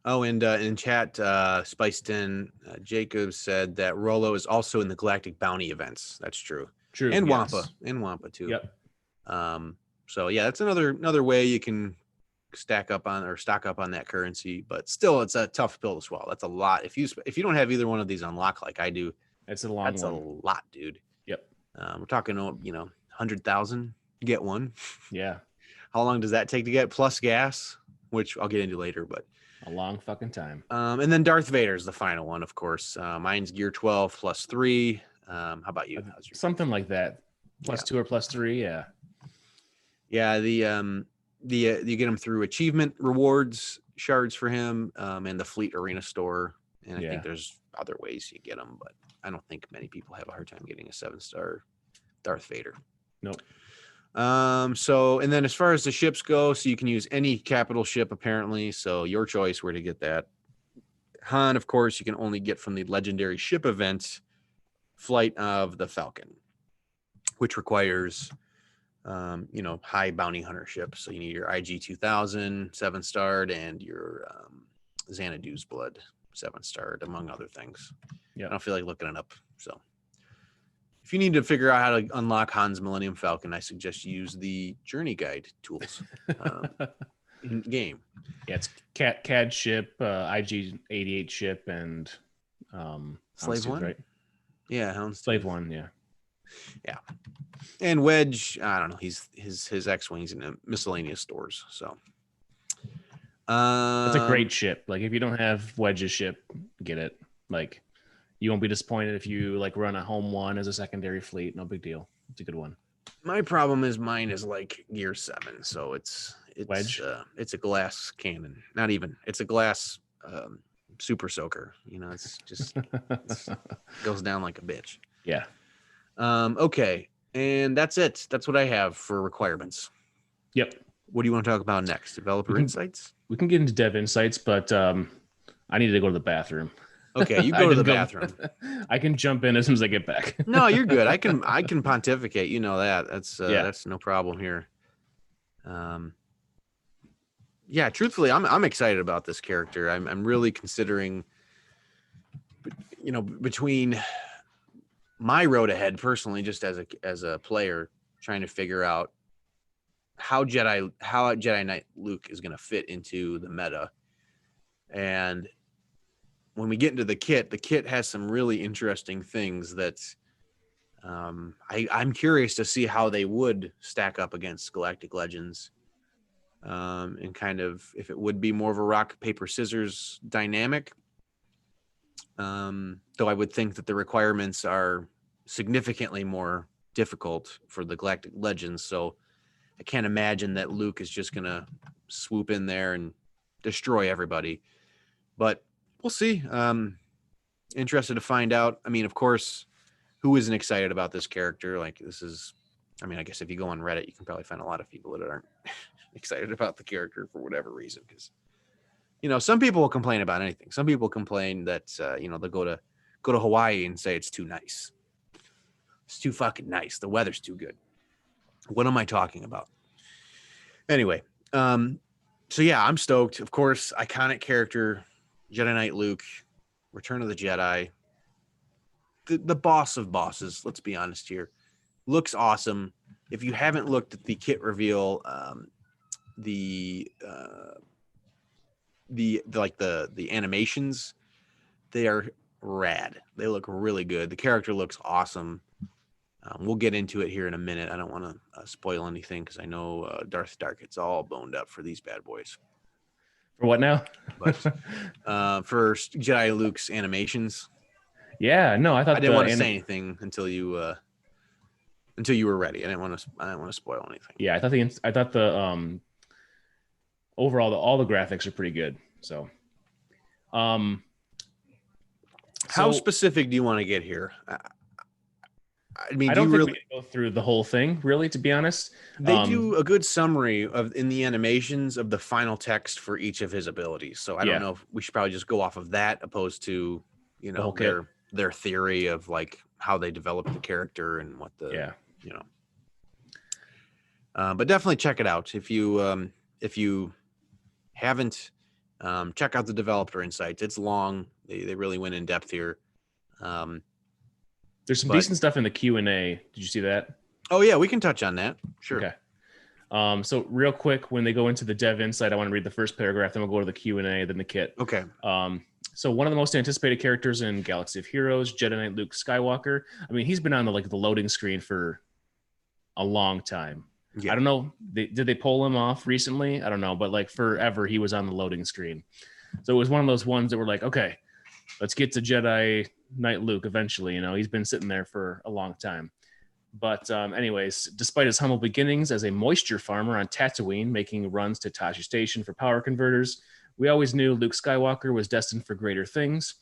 Oh, and in chat, Spiced Jacob said that Rolo is also in the Galactic Bounty events. That's true. True. And yes. Wampa too. Yep. So yeah, that's another way you can stock up on that currency, but still it's a tough pill to swallow. That's a lot. If you don't have either one of these unlocked like I do, It's a long that's one. a lot, dude. Yep. We're talking 100,000 to get one. Yeah. How long does that take to get, plus gas, which I'll get into later, but A long fucking time. and then Darth Vader is the final one, of course. Mine's gear 12 plus 3. How about you? How's your Something like that. Plus 2 or plus 3. Yeah. Yeah, you get them through achievement rewards shards for him, and the Fleet Arena store. And I think there's other ways you get them, but I don't think many people have a hard time getting a 7-star Darth Vader. Nope. So, and then as far as the ships go, so you can use any capital ship apparently. So your choice where to get that. Han, of course, you can only get from the legendary ship event, Flight of the Falcon, which requires high bounty hunter ships. So you need your IG 2000 7-starred and your Xanadu's Blood 7-starred, among other things. Yeah, I don't feel like looking it up. So if you need to figure out how to unlock Han's Millennium Falcon, I suggest you use the journey guide tools in game. Yeah, it's CAD ship, IG 88 ship, and Slave Houndstooth, One, right? Yeah, Houndstooth. Slave One, yeah. Yeah. And Wedge, I don't know, his X-Wings in the miscellaneous stores. So It's a great ship. Like if you don't have Wedge's ship, get it. Like you won't be disappointed if you like run a home one as a secondary fleet. No big deal. It's a good one. My problem is mine is like gear 7, so it's Wedge. It's a glass cannon. Not even. It's a glass super soaker. It's just goes down like a bitch. Yeah. Okay. And that's it. That's what I have for requirements. Yep. What do you want to talk about next? Developer insights? We can get into dev insights, but I need to go to the bathroom. Okay, you go to the bathroom. I can jump in as soon as I get back. No, you're good. I can pontificate. You know that. That's no problem here. Yeah, truthfully, I'm excited about this character. I'm really considering, between my road ahead personally, just as a player, trying to figure out how Jedi Knight Luke is going to fit into the meta. And when we get into the kit has some really interesting things that I'm curious to see how they would stack up against Galactic Legends, and kind of if it would be more of a rock, paper, scissors dynamic. Though I would think that the requirements are significantly more difficult for the Galactic Legends. So I can't imagine that Luke is just going to swoop in there and destroy everybody. But we'll see. Interested to find out. I mean, of course, who isn't excited about this character? Like I guess if you go on Reddit, you can probably find a lot of people that aren't excited about the character for whatever reason. Because, some people will complain about anything. Some people complain that, they'll go to Hawaii and say it's too nice. It's too fucking nice. The weather's too good. What am I talking about? Anyway, so yeah, I'm stoked. Of course, iconic character, Jedi Knight Luke, Return of the Jedi. The boss of bosses, let's be honest here, looks awesome. If you haven't looked at the kit reveal, the animations, they are rad. They look really good. The character looks awesome. We'll get into it here in a minute. I don't want to spoil anything because I know Darth Stark gets all boned up for these bad boys. For what now? But for Jedi Luke's animations. Yeah, no, I thought I didn't want to say anything until you were ready. I didn't want to spoil anything. Yeah, I thought the overall all the graphics are pretty good. So, how specific do you want to get here? I mean, I don't think we can go through the whole thing, really, to be honest. They do a good summary in the animations of the final text for each of his abilities. So I don't know if we should probably just go off of that opposed to, their theory of like how they developed the character and what but definitely check it out. If you haven't Check out the developer insights. It's long. They really went in depth here. There's some but- decent stuff in the Q&A. Did you see that? Oh yeah, we can touch on that. Sure. Okay. So real quick, when they go into the dev insight, I want to read the first paragraph, then we'll go to the Q&A, then the kit. Okay. So one of the most anticipated characters in Galaxy of Heroes, Jedi Knight Luke Skywalker. I mean, he's been on the loading screen for a long time. Yeah. I don't know. Did they pull him off recently? I don't know, but forever he was on the loading screen. So it was one of those ones that were like, okay, let's get to Jedi Knight Luke eventually. He's been sitting there for a long time. But anyways, despite his humble beginnings as a moisture farmer on Tatooine, making runs to Tashi Station for power converters, we always knew Luke Skywalker was destined for greater things.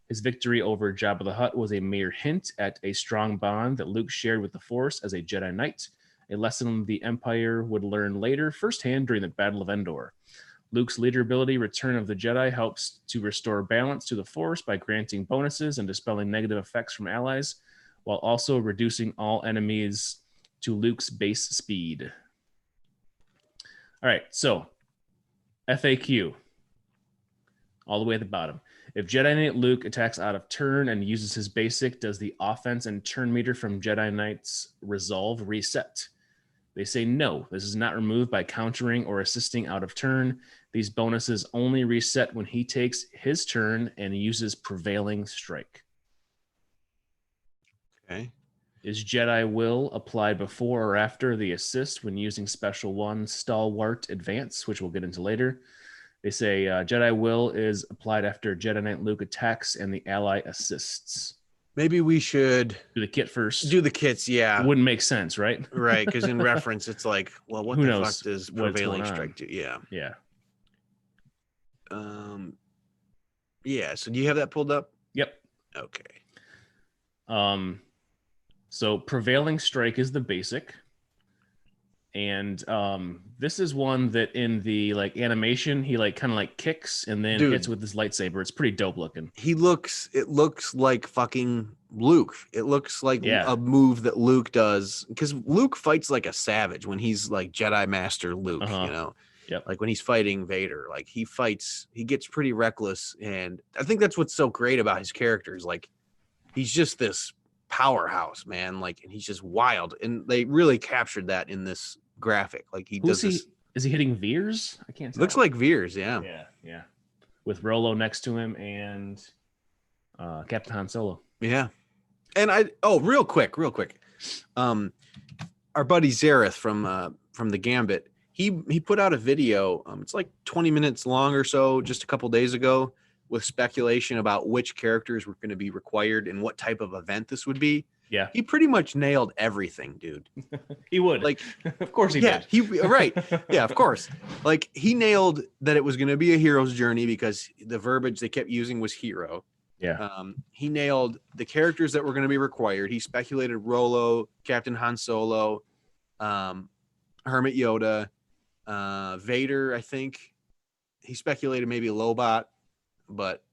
His victory over Jabba the Hutt was a mere hint at a strong bond that Luke shared with the Force as a Jedi Knight, a lesson the Empire would learn later firsthand during the Battle of Endor. Luke's leader ability, Return of the Jedi, helps to restore balance to the Force by granting bonuses and dispelling negative effects from allies, while also reducing all enemies to Luke's base speed. All right, so FAQ, all the way at the bottom. If Jedi Knight Luke attacks out of turn and uses his basic, does the offense and turn meter from Jedi Knight's resolve reset? They say no, this is not removed by countering or assisting out of turn. These bonuses only reset when he takes his turn and uses Prevailing Strike. Okay. Is Jedi Will applied before or after the assist when using Special 1 Stalwart Advance, which we'll get into later? They say Jedi Will is applied after Jedi Knight Luke attacks and the ally assists. Maybe we should Do the kit first. do the kits. Yeah. It wouldn't make sense, right? Right. Because in reference, it's like, well, what Who the knows fuck does what's Prevailing going on? Strike do? Yeah. Yeah. Yeah. So do you have that pulled up? Yep. Okay. So Prevailing Strike is the basic. And this is one that in the animation he kind of kicks and then Dude. hits with his lightsaber. It's pretty dope looking. It looks like fucking Luke. It looks like Yeah. a move that Luke does, because Luke fights like a savage when he's like Jedi Master Luke, Yep. Like when he's fighting Vader, like he gets pretty reckless. And I think that's what's so great about his character is he's just this powerhouse, man. And he's just wild. And they really captured that in this graphic. Is he hitting Veers? I can't tell. Looks like Veers, yeah. Yeah. With Rolo next to him and Captain Han Solo. Yeah. And real quick. Our buddy Zareth from the Gambit, he put out a video. It's like 20 minutes long or so, just a couple days ago, with speculation about which characters were going to be required and what type of event this would be. Yeah. He pretty much nailed everything, dude. He would. Of course he did. Right. Yeah, of course. He nailed that it was going to be a hero's journey because the verbiage they kept using was hero. Yeah. He nailed the characters that were going to be required. He speculated Rolo, Captain Han Solo, Hermit Yoda, Vader, I think. He speculated maybe Lobot, but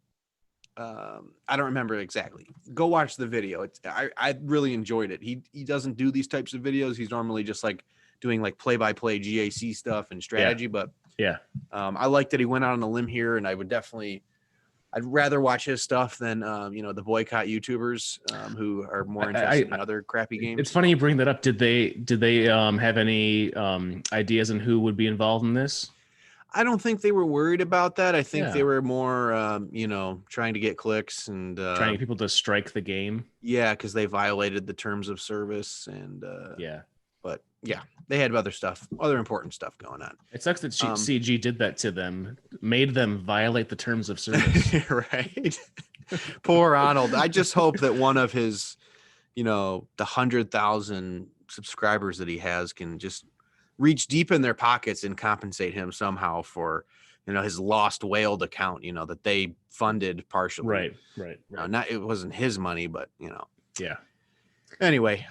I don't remember exactly. Go watch the video. I really enjoyed it. He doesn't do these types of videos. He's normally just doing play-by-play GAC stuff and strategy. But yeah, I like that he went out on a limb here, and I'd rather watch his stuff than the boycott YouTubers who are more interested in other crappy games. It's funny you bring that up. Did they have any ideas on who would be involved in this? I don't think they were worried about that. I think they were more, trying to get clicks and trying to get people to strike the game. Yeah, because they violated the terms of service and yeah. But yeah, they had other important stuff going on. It sucks that CG did that to them, made them violate the terms of service. Right. Poor Arnold. I just hope that one of his, the 100,000 subscribers that he has can just reach deep in their pockets and compensate him somehow for, his lost whaled account, that they funded partially. Right. Not, it wasn't his money, but Yeah. Anyway,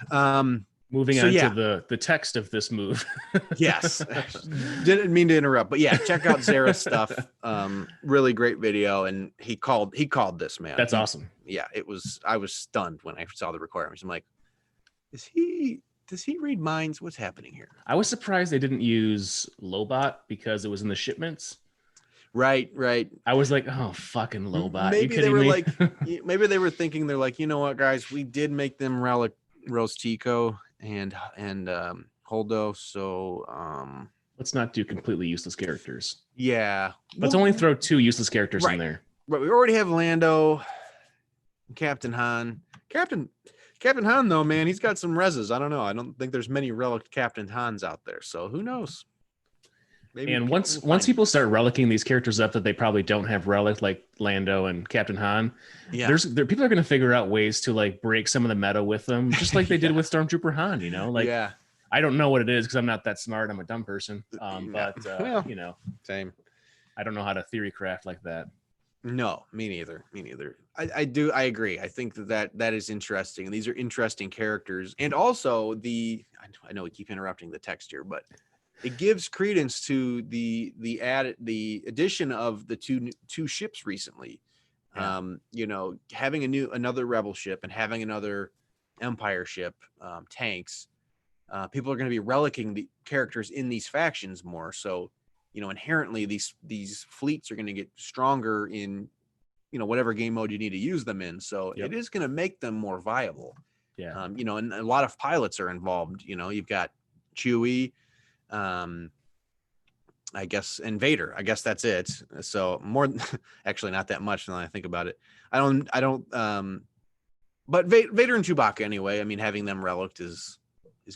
moving on to the text of this move. Yes. Didn't mean to interrupt, but yeah, check out Zara's stuff. Really great video. And he called this, man. That's awesome. Yeah, I was stunned when I saw the requirements. I'm like, does he read minds? What's happening here? I was surprised they didn't use Lobot because it was in the shipments. Right, right. I was like, oh, fucking Lobot. You Maybe they kidding were me? like, maybe they were thinking they're like, you know what, guys, we did make them relic Rostico and Holdo, so Let's not do completely useless characters. yeah. Let's Well, only throw 2 useless characters in right. there. But we already have Lando, Captain Han. Captain Han, though, man, he's got some reses. I don't know. I don't think there's many relic Captain Hans out there. So who knows? Maybe And we'll once find people start relicking these characters up that they probably don't have relic, like Lando and Captain Han, yeah. people are going to figure out ways to like break some of the meta with them, just like they did with Stormtrooper Han. You know, like yeah. I don't know what it is because I'm not that smart. I'm a dumb person. But Well, you know, same. I don't know how to theory craft like that. No, me neither. Me neither. I agree. I think that is interesting. These are interesting characters, and also I know we keep interrupting the text here, but it gives credence to the addition of the two ships recently. Yeah. You know, having another rebel ship and having another Empire ship, tanks. People are going to be relicking the characters in these factions more. So, you know, inherently these fleets are going to get stronger in, you know, whatever game mode you need to use them in. So Yep. it is going to make them more viable. Yeah. You know, and a lot of pilots are involved. You know, you've got Chewie, I guess, and Vader. I guess that's it. So more, actually, not that much. Now that I think about it, I don't. But Vader and Chewbacca anyway. I mean, having them relicked is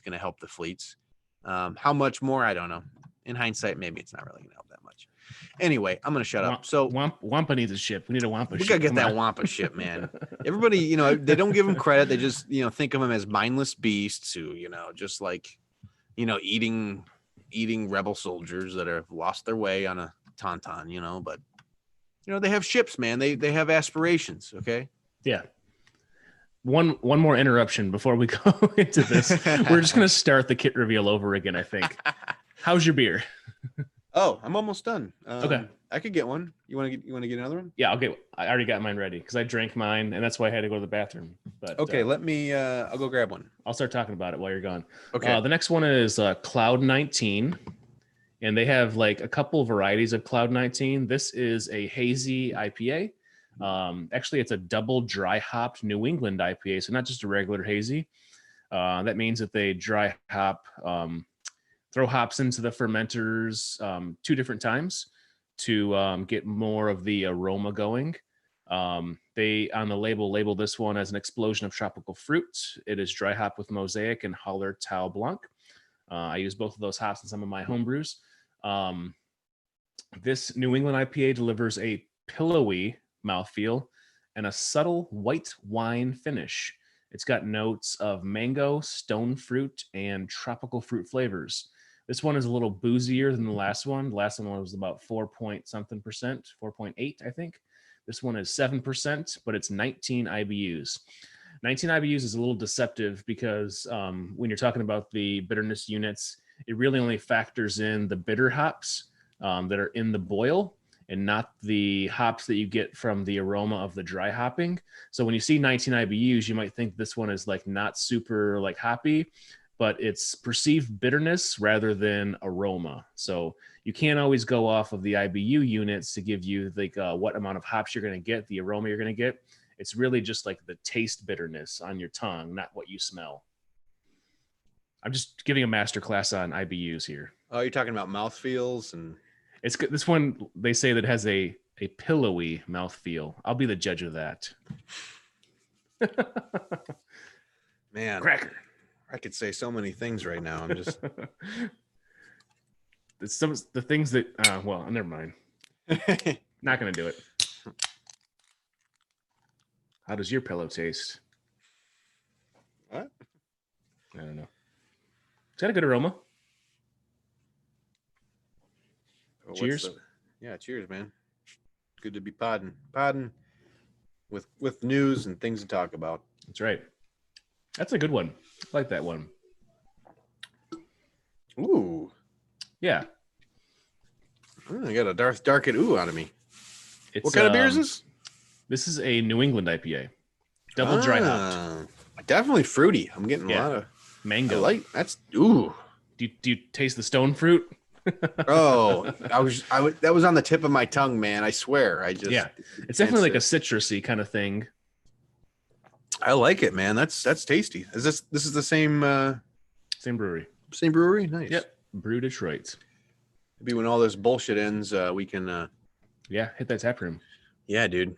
going to help the fleets. How much more? I don't know. In hindsight, maybe it's not really going to help that much. Anyway, I'm going to shut up. So Wampa needs a ship. We need a Wampa ship. We got to get that Wampa ship, man. Everybody, you know, they don't give them credit. They just, you know, think of them as mindless beasts who, you know, just like, you know, eating rebel soldiers that have lost their way on a tauntaun, you know, but, you know, they have ships, man. They have aspirations. Okay. Yeah. One more interruption before we go into this. We're just going to start the kit reveal over again, I think. How's your beer? Oh, I'm almost done. Okay. I could get one. You want to get another one? Yeah, I already got mine ready because I drank mine and that's why I had to go to the bathroom. But okay, let me I'll go grab one. I'll start talking about it while you're gone. Okay. The next one is Cloud 19, and they have like a couple varieties of Cloud 19. This is a hazy IPA. Actually, it's a double dry hopped New England IPA, so not just a regular hazy. That means that they dry hop, throw hops into the fermenters 2 different times to get more of the aroma going. They on the label this one as an explosion of tropical fruit. It is dry hop with Mosaic and Haller Tau Blanc. I use both of those hops in some of my home brews. This New England IPA delivers a pillowy mouthfeel and a subtle white wine finish. It's got notes of mango, stone fruit, and tropical fruit flavors. This one is a little boozier than the last one. The last one was about 4.something percent, 4.8, I think. This one is 7%, but it's 19 IBUs. 19 IBUs is a little deceptive because when you're talking about the bitterness units, it really only factors in the bitter hops that are in the boil and not the hops that you get from the aroma of the dry hopping. So when you see 19 IBUs, you might think this one is like not super like hoppy, but it's perceived bitterness rather than aroma. So you can't always go off of the IBU units to give you like what amount of hops you're going to get, the aroma you're going to get. It's really just like the taste bitterness on your tongue, not what you smell. I'm just giving a master class on IBUs here. Oh, you're talking about mouthfeels and it's good. This one, they say that has a pillowy mouthfeel. I'll be the judge of that. Man, Cracker. I could say so many things right now. I'm just it's some the things that well, never mind. Not gonna do it. How does your pillow taste? What? I don't know. It's got a good aroma. Oh, Cheers. Yeah, cheers, man. Good to be podding with news and things to talk about. That's right. That's a good one. I like that one. Ooh. Yeah. I got a dark ooh out of me. It's, what kind of beer is this? This is a New England IPA. Double dry hopped. Definitely fruity. I'm getting a lot of mango. that's ooh. Do you taste the stone fruit? Oh, that was on the tip of my tongue, man. I swear. Yeah, it's definitely like a citrusy kind of thing. I like it, man. That's tasty. Is this is the same Same brewery. same brewery? Nice. Yep, Brew Detroit. Maybe when all this bullshit ends, we can Yeah, hit that tap room. yeah, dude.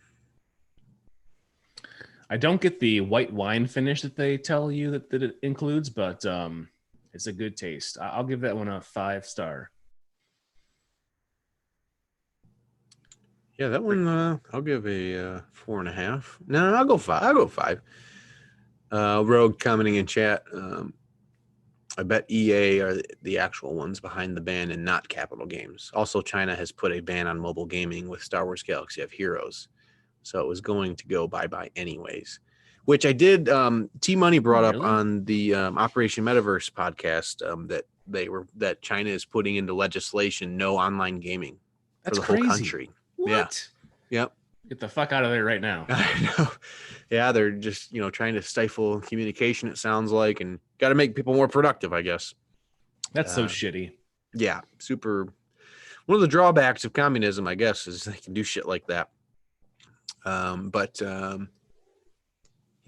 I don't get the white wine finish that they tell you that it includes, but it's a good taste. I'll give that one a 5-star. Yeah, that one I'll give a 4.5. No, I'll go 5. I'll go 5. Rogue commenting in chat. I bet EA are the actual ones behind the ban and not Capital Games. Also, China has put a ban on mobile gaming with Star Wars Galaxy of Heroes. So it was going to go bye-bye anyways. Which I did, T-Money brought up on the Operation Metaverse podcast that China is putting into legislation no online gaming for the whole country. What? Yeah. Yep. Get the fuck out of there right now. I know. Yeah, they're just, trying to stifle communication, it sounds like, and got to make people more productive, I guess. That's so shitty. Yeah, super. One of the drawbacks of communism, I guess, is they can do shit like that. Yeah,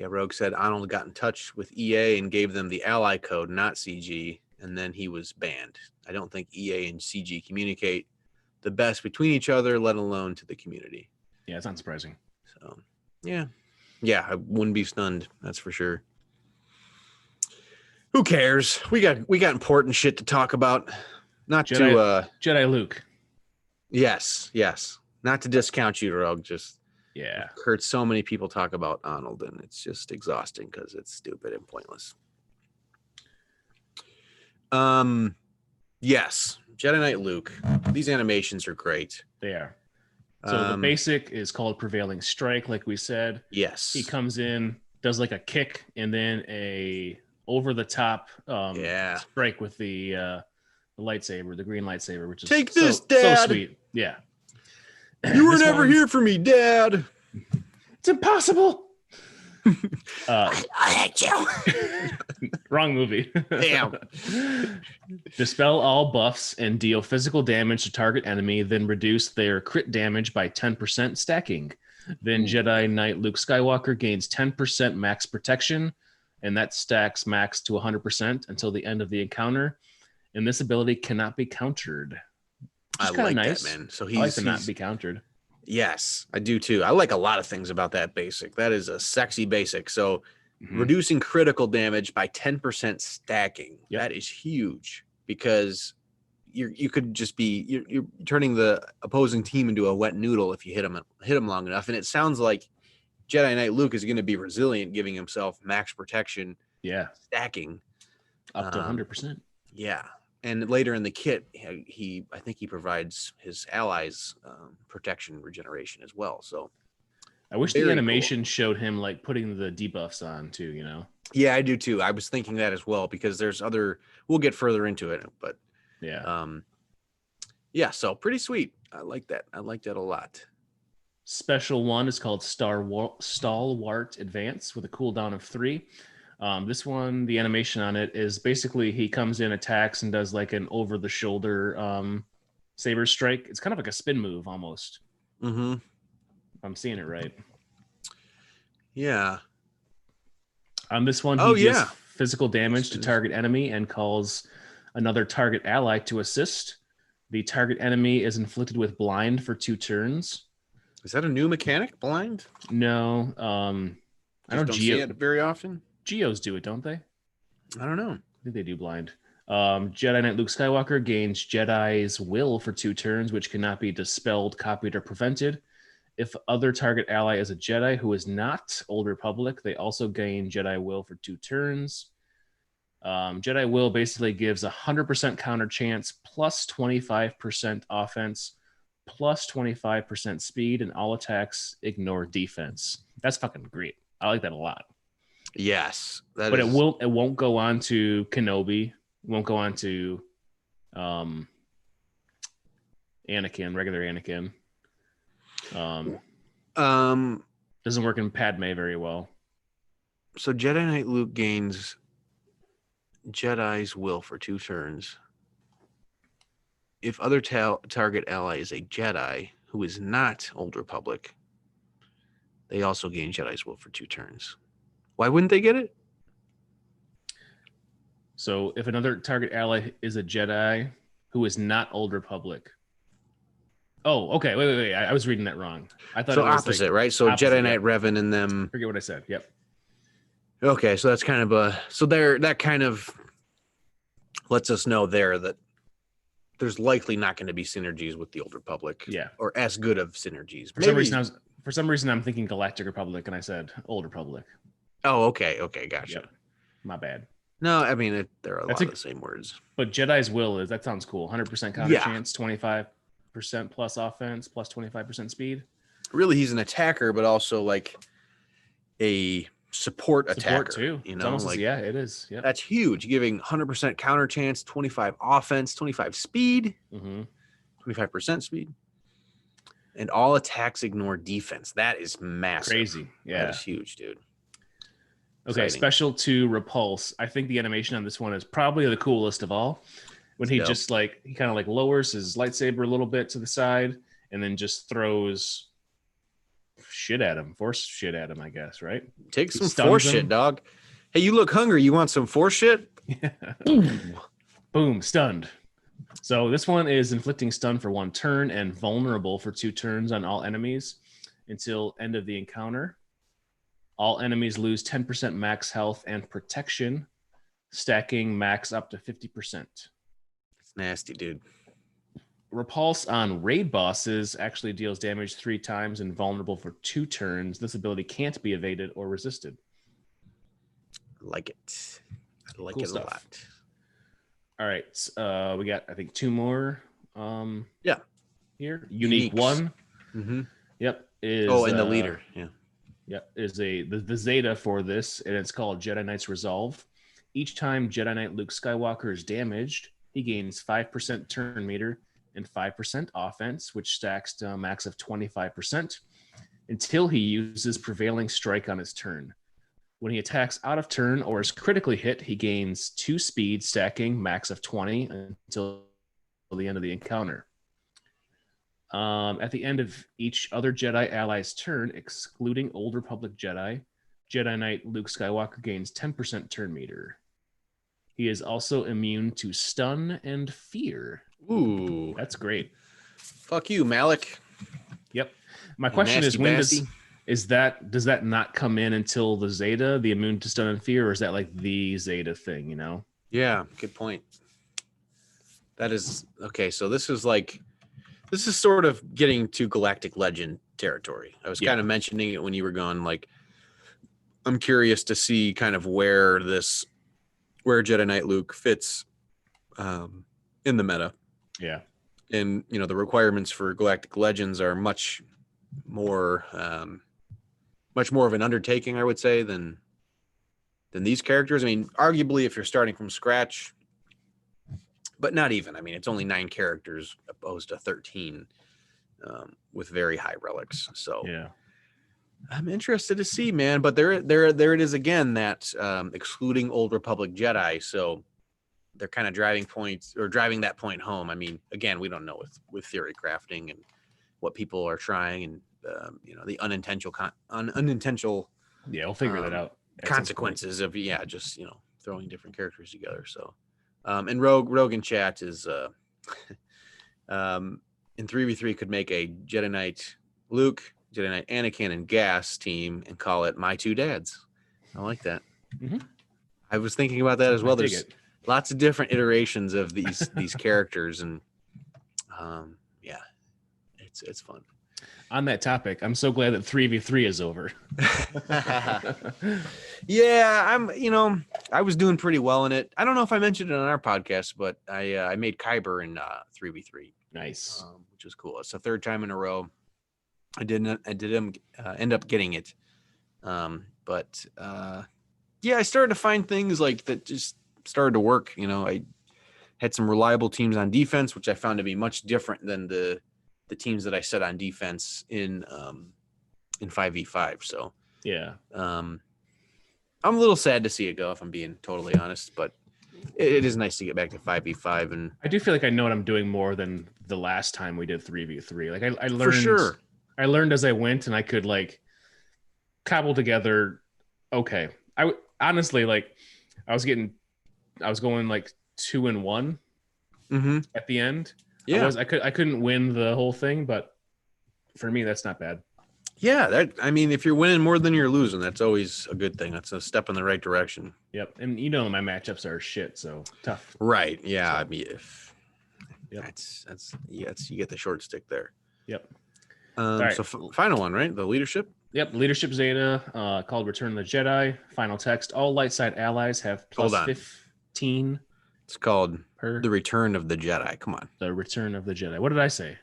Rogue said Arnold got in touch with EA and gave them the ally code, not CG, and then he was banned. I don't think EA and CG communicate the best between each other, let alone to the community. Yeah, it's not surprising. So, yeah, I wouldn't be stunned. That's for sure. Who cares? We got important shit to talk about. Not Jedi Luke. Yes. Not to discount you, Rogue. Just yeah. I've heard so many people talk about Arnold, and it's just exhausting because it's stupid and pointless. Yes, Jedi Knight Luke. These animations are great. They are. So the basic is called Prevailing Strike, like we said. Yes. He comes in, does like a kick, and then a over-the-top strike with the lightsaber, the green lightsaber, which is Take this, Dad. So sweet. Yeah. You were never here for me, Dad. It's impossible. I hate you. Wrong movie. Damn. Dispel all buffs and deal physical damage to target enemy, then reduce their crit damage by 10% stacking. Then Jedi Knight Luke Skywalker gains 10% max protection, and that stacks max to 100% until the end of the encounter. And this ability cannot be countered. I like nice. That, man. So I like to not be countered. Yes, I do too. I like a lot of things about that basic. That is a sexy basic. So reducing critical damage by 10% stacking. Yep. That is huge because you could just be you're turning the opposing team into a wet noodle if you hit them long enough. And it sounds like Jedi Knight Luke is going to be resilient, giving himself max protection. Yeah, stacking up to 100%. Yeah. And later in the kit, I think he provides his allies protection regeneration as well. So I wish the animation showed him like putting the debuffs on too, Yeah, I do too. I was thinking that as well because there's we'll get further into it, but yeah, so pretty sweet. I like that. I like that a lot. Special one is called Stalwart Advance with a cooldown of 3. This one, the animation on it is basically he comes in, attacks, and does like an over-the-shoulder saber strike. It's kind of like a spin move almost. Mm-hmm. If I'm seeing it right. Yeah. On this one, he deals physical damage to target enemy and calls another target ally to assist. The target enemy is inflicted with blind for 2 turns. Is that a new mechanic, blind? No. I don't see it very often. Geos do it, don't they? I don't know. I think they do blind. Jedi Knight Luke Skywalker gains Jedi's Will for 2 turns, which cannot be dispelled, copied, or prevented. If other target ally is a Jedi who is not Old Republic, they also gain Jedi Will for 2 turns. Jedi Will basically gives 100% counter chance, plus 25% offense, plus 25% speed, and all attacks ignore defense. That's fucking great. I like that a lot. Yes, but it won't go on to Kenobi. It won't go on to Anakin, regular Anakin. Doesn't work in Padme very well. So Jedi Knight Luke gains Jedi's Will for 2 turns. if other target ally is a Jedi who is not Old Republic, they also gain Jedi's Will for 2 turns. Why wouldn't they get it? So if another target ally is a Jedi who is not Old Republic. Oh, okay. Wait. I was reading that wrong. I thought So it was opposite, like, right? So opposite, Jedi Knight Revan and them. forget what I said. Yep. Okay, so that's kind of that kind of lets us know there that there's likely not going to be synergies with the Old Republic. Yeah. Or as good of synergies. For some reason I'm thinking Galactic Republic and I said Old Republic. Oh, okay, gotcha. Yep. My bad. No, I mean there are a That's lot of the same words. But Jedi's Will that sounds cool. 100% counter chance, 25% plus offense, plus 25% speed. Really, he's an attacker, but also like a support attacker too. You It's know, almost like it is. Yeah. that's huge. Giving 100% counter chance, 25 offense, 25 speed, 25% speed, and all attacks ignore defense. That is massive. Crazy. Yeah. That is huge, dude. Okay, Exciting. special to Repulse. I think the animation on this one is probably the coolest of all. When he just he kind of like lowers his lightsaber a little bit to the side and then just throws force shit at him, I guess, right? Take He some stuns force him. shit, dog. Hey, you look hungry. You want some force shit? Yeah. Boom, stunned. So this one is inflicting stun for 1 turn and vulnerable for 2 turns on all enemies until end of the encounter. All enemies lose 10% max health and protection, stacking max up to 50%. It's nasty, dude. Repulse on raid bosses actually deals damage 3 times and vulnerable for 2 turns. This ability can't be evaded or resisted. I like it. I like Cool it stuff. a lot. All right. We got, I think, 2 more. Yeah. Here. Unique Uniques. 1. Mm-hmm. Yep. Is, and the leader. Yeah. Yep, is the Zeta for this, and it's called Jedi Knight's Resolve. Each time Jedi Knight Luke Skywalker is damaged, he gains 5% turn meter and 5% offense, which stacks to a max of 25% until he uses Prevailing Strike on his turn. When he attacks out of turn or is critically hit, he gains 2 speed, stacking max of 20 until the end of the encounter. At the end of each other Jedi ally's turn, excluding Old Republic Jedi, Jedi Knight Luke Skywalker gains 10% turn meter. He is also immune to stun and fear. Ooh. That's great. Fuck you, Malik. Yep. My question is, Nasty does that not come in until the Zeta, the immune to stun and fear, or is that like the Zeta thing, you know? Yeah, good point. That is okay. So this is sort of getting to Galactic Legend territory. I was kind of mentioning it when you were gone. Like, I'm curious to see kind of where Jedi Knight Luke fits in the meta. Yeah. And, you know, the requirements for Galactic Legends are much more of an undertaking, I would say, than these characters. I mean, arguably, if you're starting from scratch, but not even. I mean, it's only 9 characters opposed to 13 with very high relics. So yeah, I'm interested to see, man. But there it is again, that excluding Old Republic Jedi. So they're kind of driving that point home. I mean, again, we don't know with theory crafting and what people are trying and you know, the unintentional. Yeah, we'll figure that out. Consequences of just, you know, throwing different characters together. So. And Rogue in chat is in 3v3 could make a Jedi Knight Luke, Jedi Knight Anakin, and Gas team and call it My Two Dads. I like that. Mm-hmm. I was thinking about that as well. There's it. lots of different iterations of these characters, and yeah, it's fun. On that topic, I'm so glad that 3v3 is over. Yeah, I was doing pretty well in it. I don't know if I mentioned it on our podcast, but I made Kyber in 3v3. Nice. Which is cool. It's the 3rd time in a row. I did end up getting it. But yeah, I started to find things like that just started to work. You know, I had some reliable teams on defense, which I found to be much different than the teams that I set on defense in 5v5. So yeah, I'm a little sad to see it go, if I'm being totally honest, but it is nice to get back to 5v5 and I do feel like I know what I'm doing more than the last time we did 3v3. Like I learned for sure. I learned as I went, and I could like cobble together. Okay, honestly like I was going like 2-1 Mm-hmm. at the end. Yeah. I couldn't win the whole thing, but for me that's not bad. Yeah, that I mean, if you're winning more than you're losing, that's always a good thing. That's a step in the right direction. Yep, and my matchups are shit, so tough. Right. Yeah. So, I mean, if that's you get the short stick there. Yep. So final one, right? The leadership. Yep. Leadership Zeta, called Return of the Jedi. Final text: all light side allies have plus Hold on. 15. It's called Per The Return of the Jedi. Come on. the Return of the Jedi. What did I say?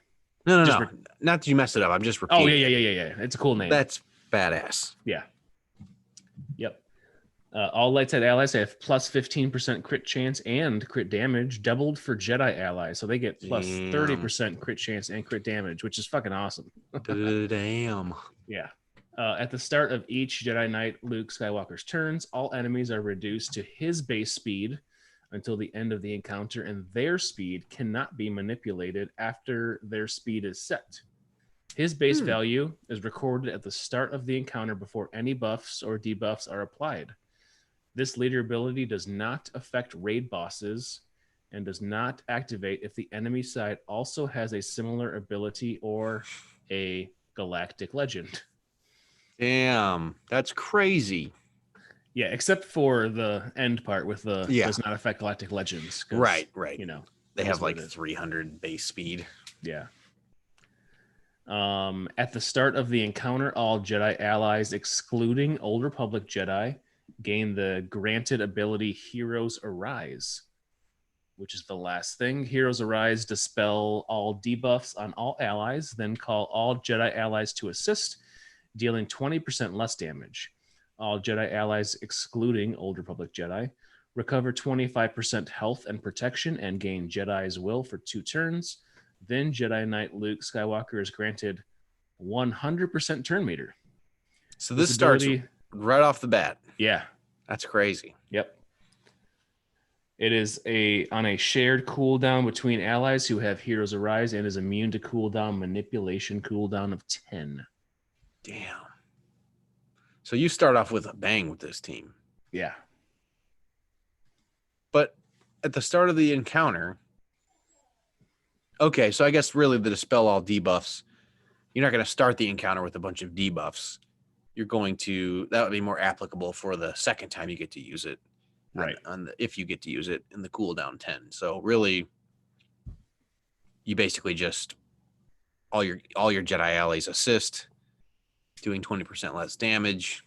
No. Just Not that you messed it up. I'm just repeating. Oh yeah. It's a cool name. That's badass. Yeah. Yep. All light side allies have plus 15% crit chance and crit damage, doubled for Jedi allies. So they get plus 30% crit chance and crit damage, which is fucking awesome. Damn. Yeah. At the start of each Jedi Knight Luke Skywalker's turns, all enemies are reduced to his base speed until the end of the encounter, and their speed cannot be manipulated after their speed is set. His base value is recorded at the start of the encounter before any buffs or debuffs are applied. This leader ability does not affect raid bosses and does not activate if the enemy side also has a similar ability or a galactic legend. Damn. That's crazy. Yeah, except for the end part with the does not affect galactic legends. Right. You know, They have like 300 base speed. Yeah. At the start of the encounter, all Jedi allies, excluding Old Republic Jedi, gain the granted ability Heroes Arise, which is the last thing. Heroes Arise dispel all debuffs on all allies, then call all Jedi allies to assist, dealing 20% less damage. All Jedi allies, excluding Old Republic Jedi, recover 25% health and protection and gain Jedi's Will for 2 turns. Then Jedi Knight Luke Skywalker is granted 100% turn meter. So this starts right off the bat. Yeah. That's crazy. Yep. It is on a shared cooldown between allies who have Heroes Arise and is immune to cooldown manipulation cooldown of 10. Damn. So you start off with a bang with this team. Yeah. But at the start of the encounter, okay, so I guess really the dispel all debuffs, you're not going to start the encounter with a bunch of debuffs. You're going to, that would be more applicable for the second time you get to use it. Right. If you get to use it in the cooldown 10. So really, you basically just, all your Jedi allies assist, doing 20% less damage,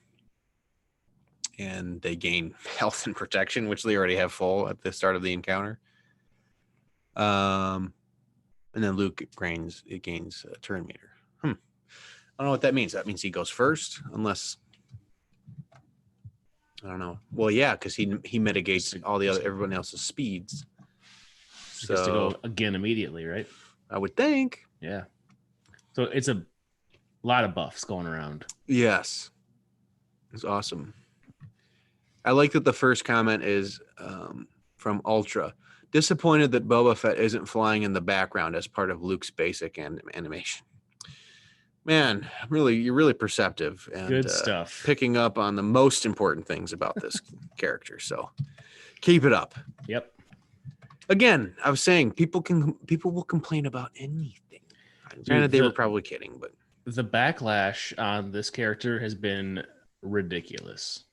and they gain health and protection, which they already have full at the start of the encounter. And then Luke gains a turn meter. I don't know what that means. That means he goes first, unless I don't know. Well, yeah, because he mitigates all the other everyone else's speeds. So to go again immediately, right? I would think. Yeah. So it's a lot of buffs going around. Yes. It's awesome. I like that the first comment is from Ultra. Disappointed that Boba Fett isn't flying in the background as part of Luke's basic animation. Man, you're really perceptive and good stuff. Picking up on the most important things about this character. So keep it up. Yep. Again, I was saying people will complain about anything. Granted, they were probably kidding, but the backlash on this character has been ridiculous.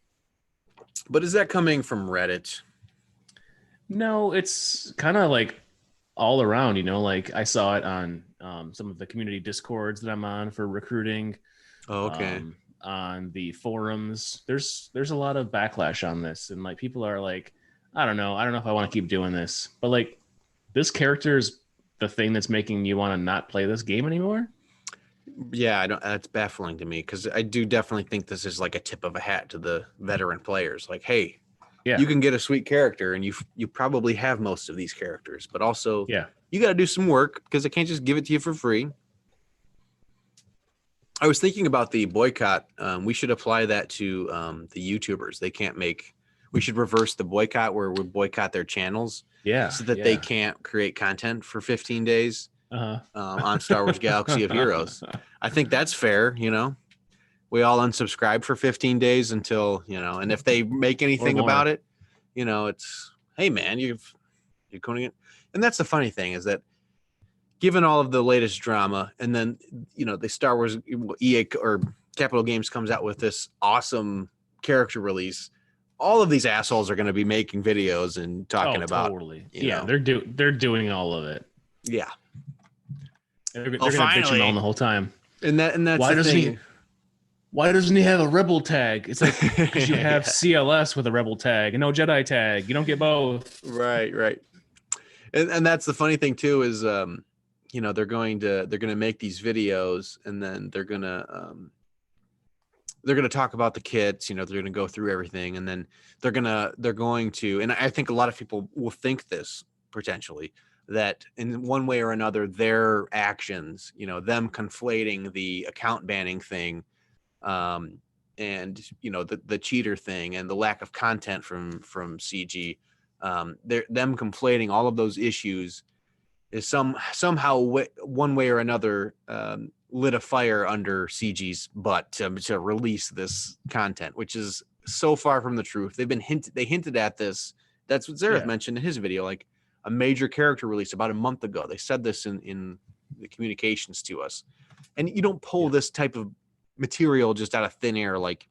But is that coming from Reddit? No, it's kind of like all around, like I saw it on some of the community discords that I'm on for recruiting. Oh, okay. On the forums, there's a lot of backlash on this, and like people are like, I don't know if I want to keep doing this, but like this character is the thing that's making you want to not play this game anymore. Yeah, that's baffling to me because I do definitely think this is like a tip of a hat to the veteran players. Like, hey, yeah, you can get a sweet character, and you probably have most of these characters, but also, yeah, you got to do some work because I can't just give it to you for free. I was thinking about the boycott. We should apply that to the YouTubers. They can't make We should reverse the boycott where we boycott their channels. Yeah. So that they can't create content for 15 days on Star Wars Galaxy of Heroes. I think that's fair. We all unsubscribe for 15 days until, and if they make anything about it, it's, hey man, you're going it. And that's the funny thing is that given all of the latest drama, and then, the Star Wars EA or Capital Games comes out with this awesome character release, all of these assholes are going to be making videos and talking about. Totally. They're doing all of it. Yeah. They're going to bitch him on the whole time. And that's why doesn't he have a rebel tag? It's like, because you have CLS with a rebel tag and no Jedi tag. You don't get both. Right. And that's the funny thing too is, they're going to make these videos, and then they're going to talk about the kits, they're going to go through everything, and then they're going to, and I think a lot of people will think this potentially, that in one way or another, their actions, them conflating the account banning thing, and the cheater thing and the lack of content from CG, them conflating all of those issues is somehow one way or another lit a fire under CG's butt to release this content, which is so far from the truth. They hinted at this. That's what Zareth mentioned in his video, like a major character release about a month ago. They said this in the communications to us, and you don't pull this type of material just out of thin air. Like,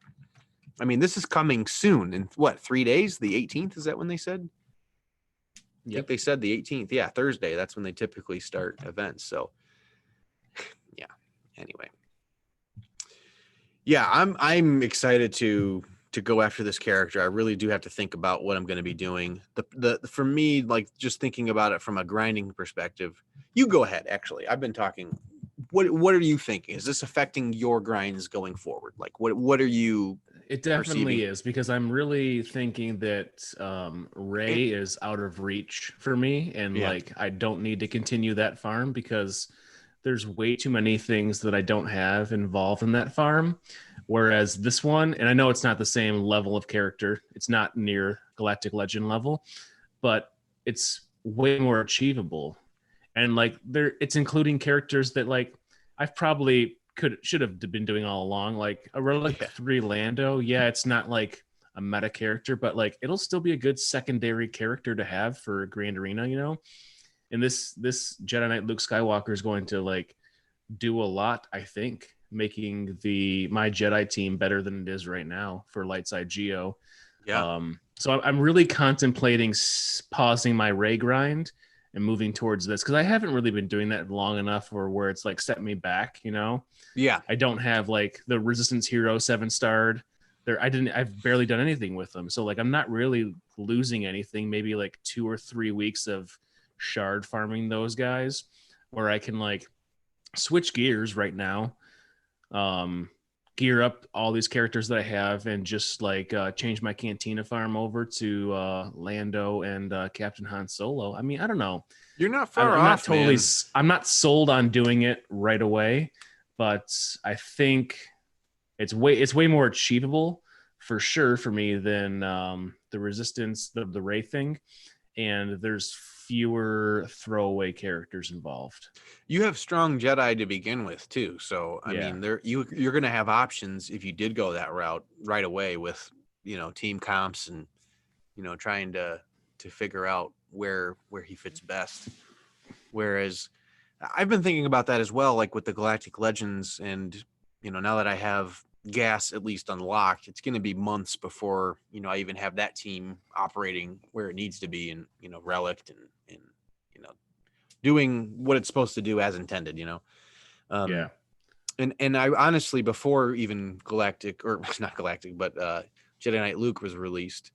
I mean, this is coming soon. In 3 days? The 18th, is that when they said? I think they said the 18th. Yeah, Thursday. That's when they typically start events. So, yeah. Anyway, yeah, I'm excited to go after this character. I really do have to think about what I'm going to be doing. The for me, like just thinking about it from a grinding perspective. You go ahead. Actually, I've been talking. What are you thinking? Is this affecting your grinds going forward? Like, what are you? It definitely is, because I'm really thinking that Rey is out of reach for me, and like I don't need to continue that farm because there's way too many things that I don't have involved in that farm. Whereas this one, and I know it's not the same level of character, it's not near Galactic Legend level, but it's way more achievable. And like it's including characters that like I've probably should have been doing all along, like a Relic 3 Lando. Yeah, it's not like a meta character, but like it'll still be a good secondary character to have for Grand Arena, And this Jedi Knight Luke Skywalker is going to like do a lot, I think, making my Jedi team better than it is right now for Lightside Geo. Yeah. So I'm really contemplating pausing my Rey grind and moving towards this, because I haven't really been doing that long enough or where it's like set me back, Yeah. I don't have like the Resistance Hero 7-starred. I've barely done anything with them. So like I'm not really losing anything, maybe like 2 or 3 weeks of shard farming those guys, where I can like switch gears right now, gear up all these characters that I have, and just like change my Cantina farm over to Lando and Captain Han Solo. I mean, I don't know. You're not far off, man. I'm not sold on doing it right away, but I think it's way more achievable for sure for me than the Resistance, the Rey thing, and there's fewer throwaway characters involved. You have strong Jedi to begin with too, so I mean, you're going to have options if you did go that route right away with team comps and trying to figure out where he fits best. Whereas I've been thinking about that as well, like with the Galactic Legends, and now that I have gas at least unlocked, it's going to be months before I even have that team operating where it needs to be, and relict and doing what it's supposed to do as intended. And I honestly, before even Galactic, or not Galactic, but Jedi Knight Luke was released,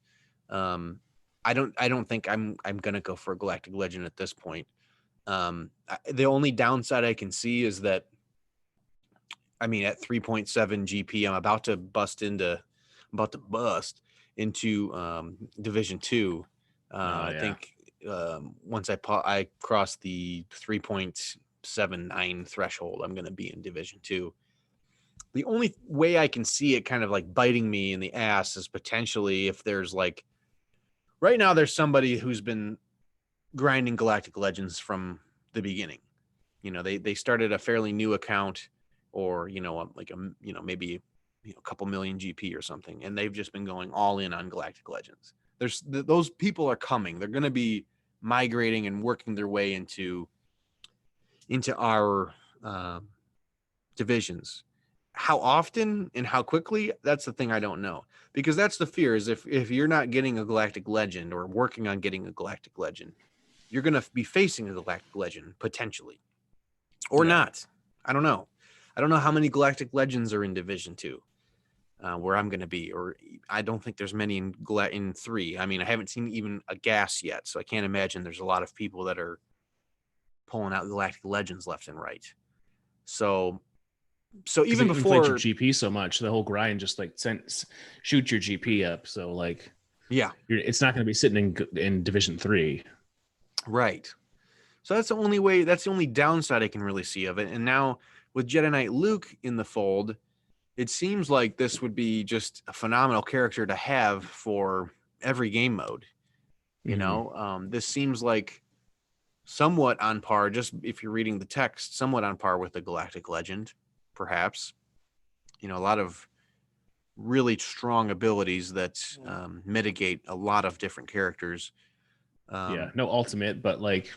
I don't think I'm gonna go for a Galactic Legend at this point. The only downside I can see is that, I mean, at 3.7 GP, I'm about to bust into Division 2. I think once I cross the 3.79 threshold, I'm going to be in Division 2. The only way I can see it kind of like biting me in the ass is potentially if there's like right now there's somebody who's been grinding Galactic Legends from the beginning. You know, they started a fairly new account, or maybe a couple million GP or something, and they've just been going all in on Galactic Legends. Those people are coming. They're going to be migrating and working their way into our divisions. How often and how quickly, that's the thing I don't know, because that's the fear, is if you're not getting a Galactic Legend or working on getting a Galactic Legend, you're going to be facing a Galactic Legend potentially, or not. I don't know how many Galactic Legends are in Division 2 where I'm going to be, or I don't think there's many in 3. I mean, I haven't seen even a gas yet, so I can't imagine there's a lot of people that are pulling out Galactic Legends left and right. So even before your GP so much, the whole grind just like shoot your GP up. So like, it's not going to be sitting in Division 3. Right. So that's the only way. That's the only downside I can really see of it. And now with Jedi Knight Luke in the fold, it seems like this would be just a phenomenal character to have for every game mode. You know, this seems like somewhat on par, just if you're reading the text, somewhat on par with the Galactic Legend, perhaps. You know, a lot of really strong abilities that mitigate a lot of different characters. No ultimate, but like,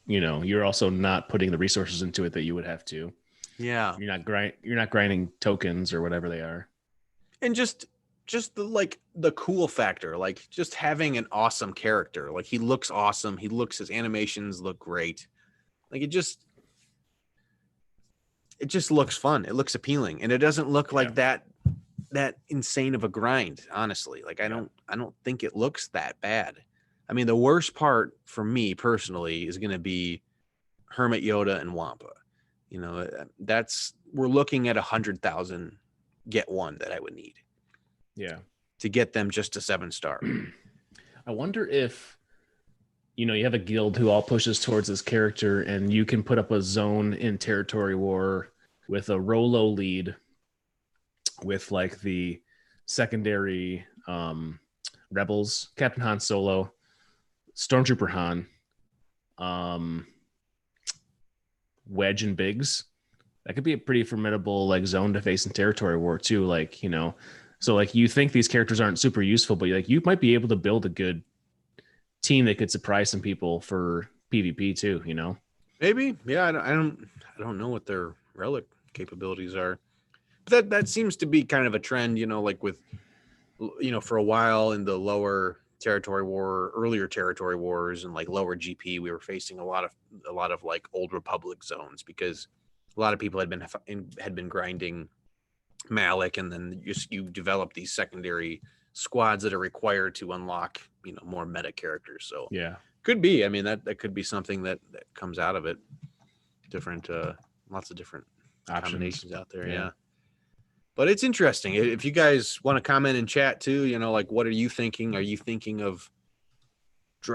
you know, you're also not putting the resources into it that you would have to. Yeah, you're not grinding tokens or whatever they are. And just the cool factor, like just having an awesome character. Like, he looks awesome. His animations look great. Like, it just looks fun. It looks appealing, and it doesn't look like that insane of a grind, honestly. Like, I don't think it looks that bad. I mean, the worst part for me personally is going to be Hermit Yoda and Wampa. You know, we're looking at 100,000 get one that I would need. Yeah. To get them just a 7-star. I wonder if, you know, you have a guild who all pushes towards this character, and you can put up a zone in Territory War with a Rolo lead with like the secondary rebels, Captain Han Solo, Stormtrooper Han, Wedge and Biggs. That could be a pretty formidable like zone to face in Territory War too. Like, you know, so like you think these characters aren't super useful, but like you might be able to build a good team that could surprise some people for PvP too, you know? Maybe. Yeah, I don't know what their relic capabilities are. But that seems to be kind of a trend, you know, like with, you know, for a while in the lower Territory War, earlier Territory Wars, and like lower GP, we were facing a lot of like Old Republic zones, because a lot of people had been grinding Malik, and then you develop these secondary squads that are required to unlock, you know, more meta characters. So yeah, could be. I mean, that could be something that comes out of it. Different, lots of different combinations out there. Yeah. But it's interesting. If you guys want to comment in chat too, you know, like, what are you thinking? Are you thinking of,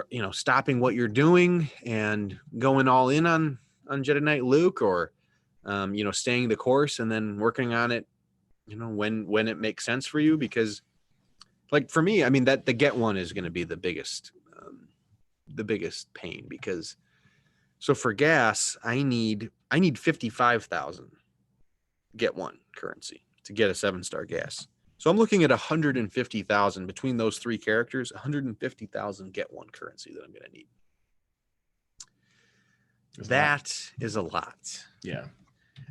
you know, stopping what you're doing and going all in on Jedi Knight Luke, or, you know, staying the course and then working on it, you know, when it makes sense for you? Because, like, for me, I mean, that the get one is going to be the biggest pain, because so for gas, I need 55,000 get one currency to get a 7-star gas. So I'm looking at 150,000 between those 3 characters, 150,000 get one currency that I'm going to need. That is a lot. Yeah.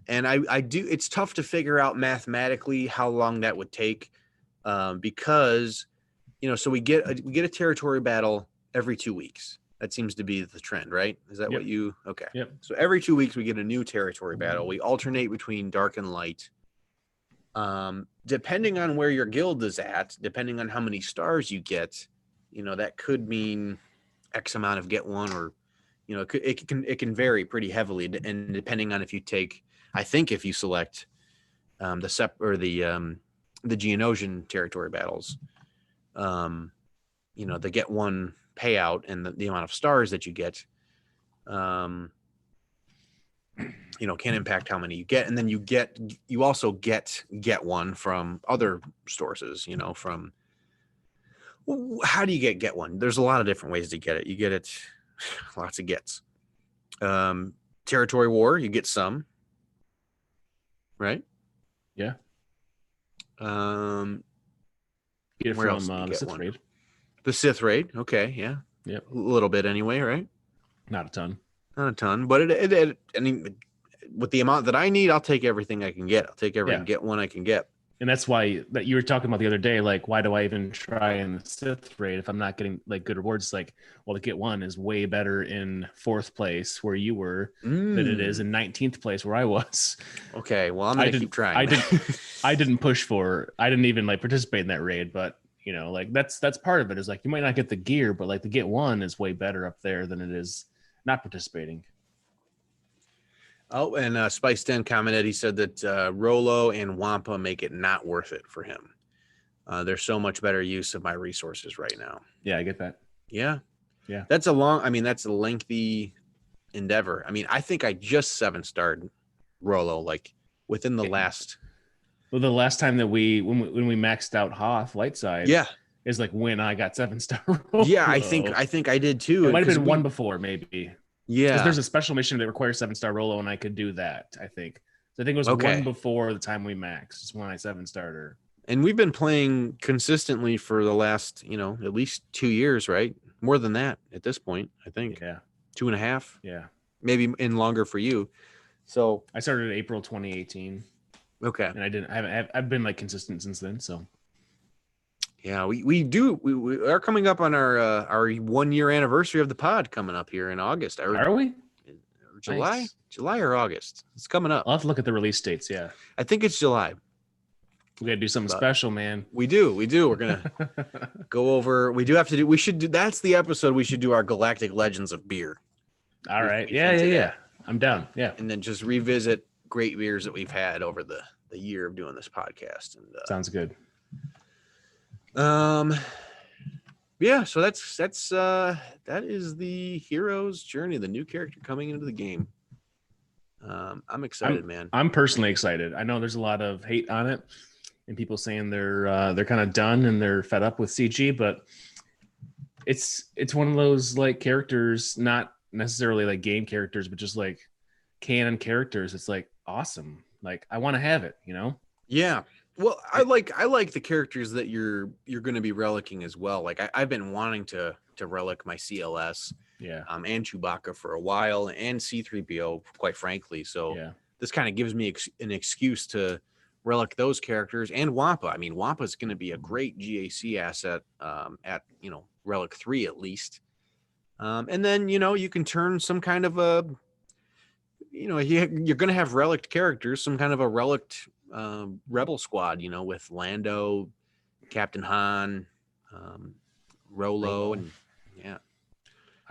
And I do, it's tough to figure out mathematically how long that would take, because, you know, so we get a territory battle every 2 weeks. That seems to be the trend, right? Is that what you, okay. Yep. So every 2 weeks we get a new territory battle. We alternate between dark and light. Depending on where your guild is at, depending on how many stars you get, you know, that could mean X amount of get one, or, you know, it can vary pretty heavily, and depending on if you take, I think if you select the Geonosian territory battles, you know, the get one payout and the amount of stars that you get, you know, can impact how many you get. And then you also get one from other sources, you know, from How do you get one? There's a lot of different ways to get it. You get it, lots of gets. Territory War, you get some, right? Yeah. Where Get it else from do you the get Sith one? Raid. The Sith Raid, okay, yeah, Yep. a little bit anyway, right? Not a ton. Not a ton, but it I mean, with the amount that I need, I'll take everything I can get. I'll take every Yeah. get one I can get. And that's why that you were talking about the other day, like, why do I even try in the Sith Raid if I'm not getting like good rewards? Like, well, to get one is way better in 4th place where you were than it is in 19th place where I was. Okay, well, I'm gonna keep trying. I didn't push for. I didn't even like participate in that raid, but you know, like that's part of it. Is like you might not get the gear, but like the get one is way better up there than it is not participating. Oh, and Spice Den commented. He said that Rolo and Wampa make it not worth it for him. There's so much better use of my resources right now. Yeah, I get that. Yeah. That's a lengthy endeavor. I mean, I think I just 7-starred Rolo like within the last. Well, the last time that when we maxed out Hoth light side, Yeah, is like when I got 7-star. yeah. I think I did too. It might have been one before, maybe. Yeah, because there's a special mission that requires 7-star Rolo, and I could do that. I think. So I think it was one before the time we maxed. It's when I 7-starred her. And we've been playing consistently for the last, at least 2 years, right? More than that at this point, I think. Yeah. 2.5. Yeah. Maybe in longer for you. So I started in April 2018. Okay. And I've been like consistent since then. So. Yeah, we are coming up on our 1-year anniversary of the pod coming up here in August. Are we? July? Nice. July or August? It's coming up. I'll have to look at the release dates. Yeah. I think it's July. We got to do something special, man. We do. We're going to go over. We should do. That's the episode. We should do our Galactic Legends of beer. All right. Yeah. I'm down. Yeah. And then just revisit great beers that we've had over the year of doing this podcast. And sounds good. Yeah, so that is the hero's journey, the new character coming into the game. I'm excited, man. I'm personally excited. I know there's a lot of hate on it and people saying they're kind of done and they're fed up with CG, but it's one of those like characters, not necessarily like game characters, but just like canon characters. It's like awesome. Like I want to have it, Yeah. Well, I like the characters that you're going to be relicking as well. Like I've been wanting to relic my CLS, and Chewbacca for a while, and C-3PO, quite frankly. So this kind of gives me an excuse to relic those characters and Wampa. I mean, Wampa is going to be a great GAC asset at Relic 3 at least, and then you can turn some kind of a you're going to have relict characters, some kind of a relict rebel squad, with Lando, Captain Han, Rolo, and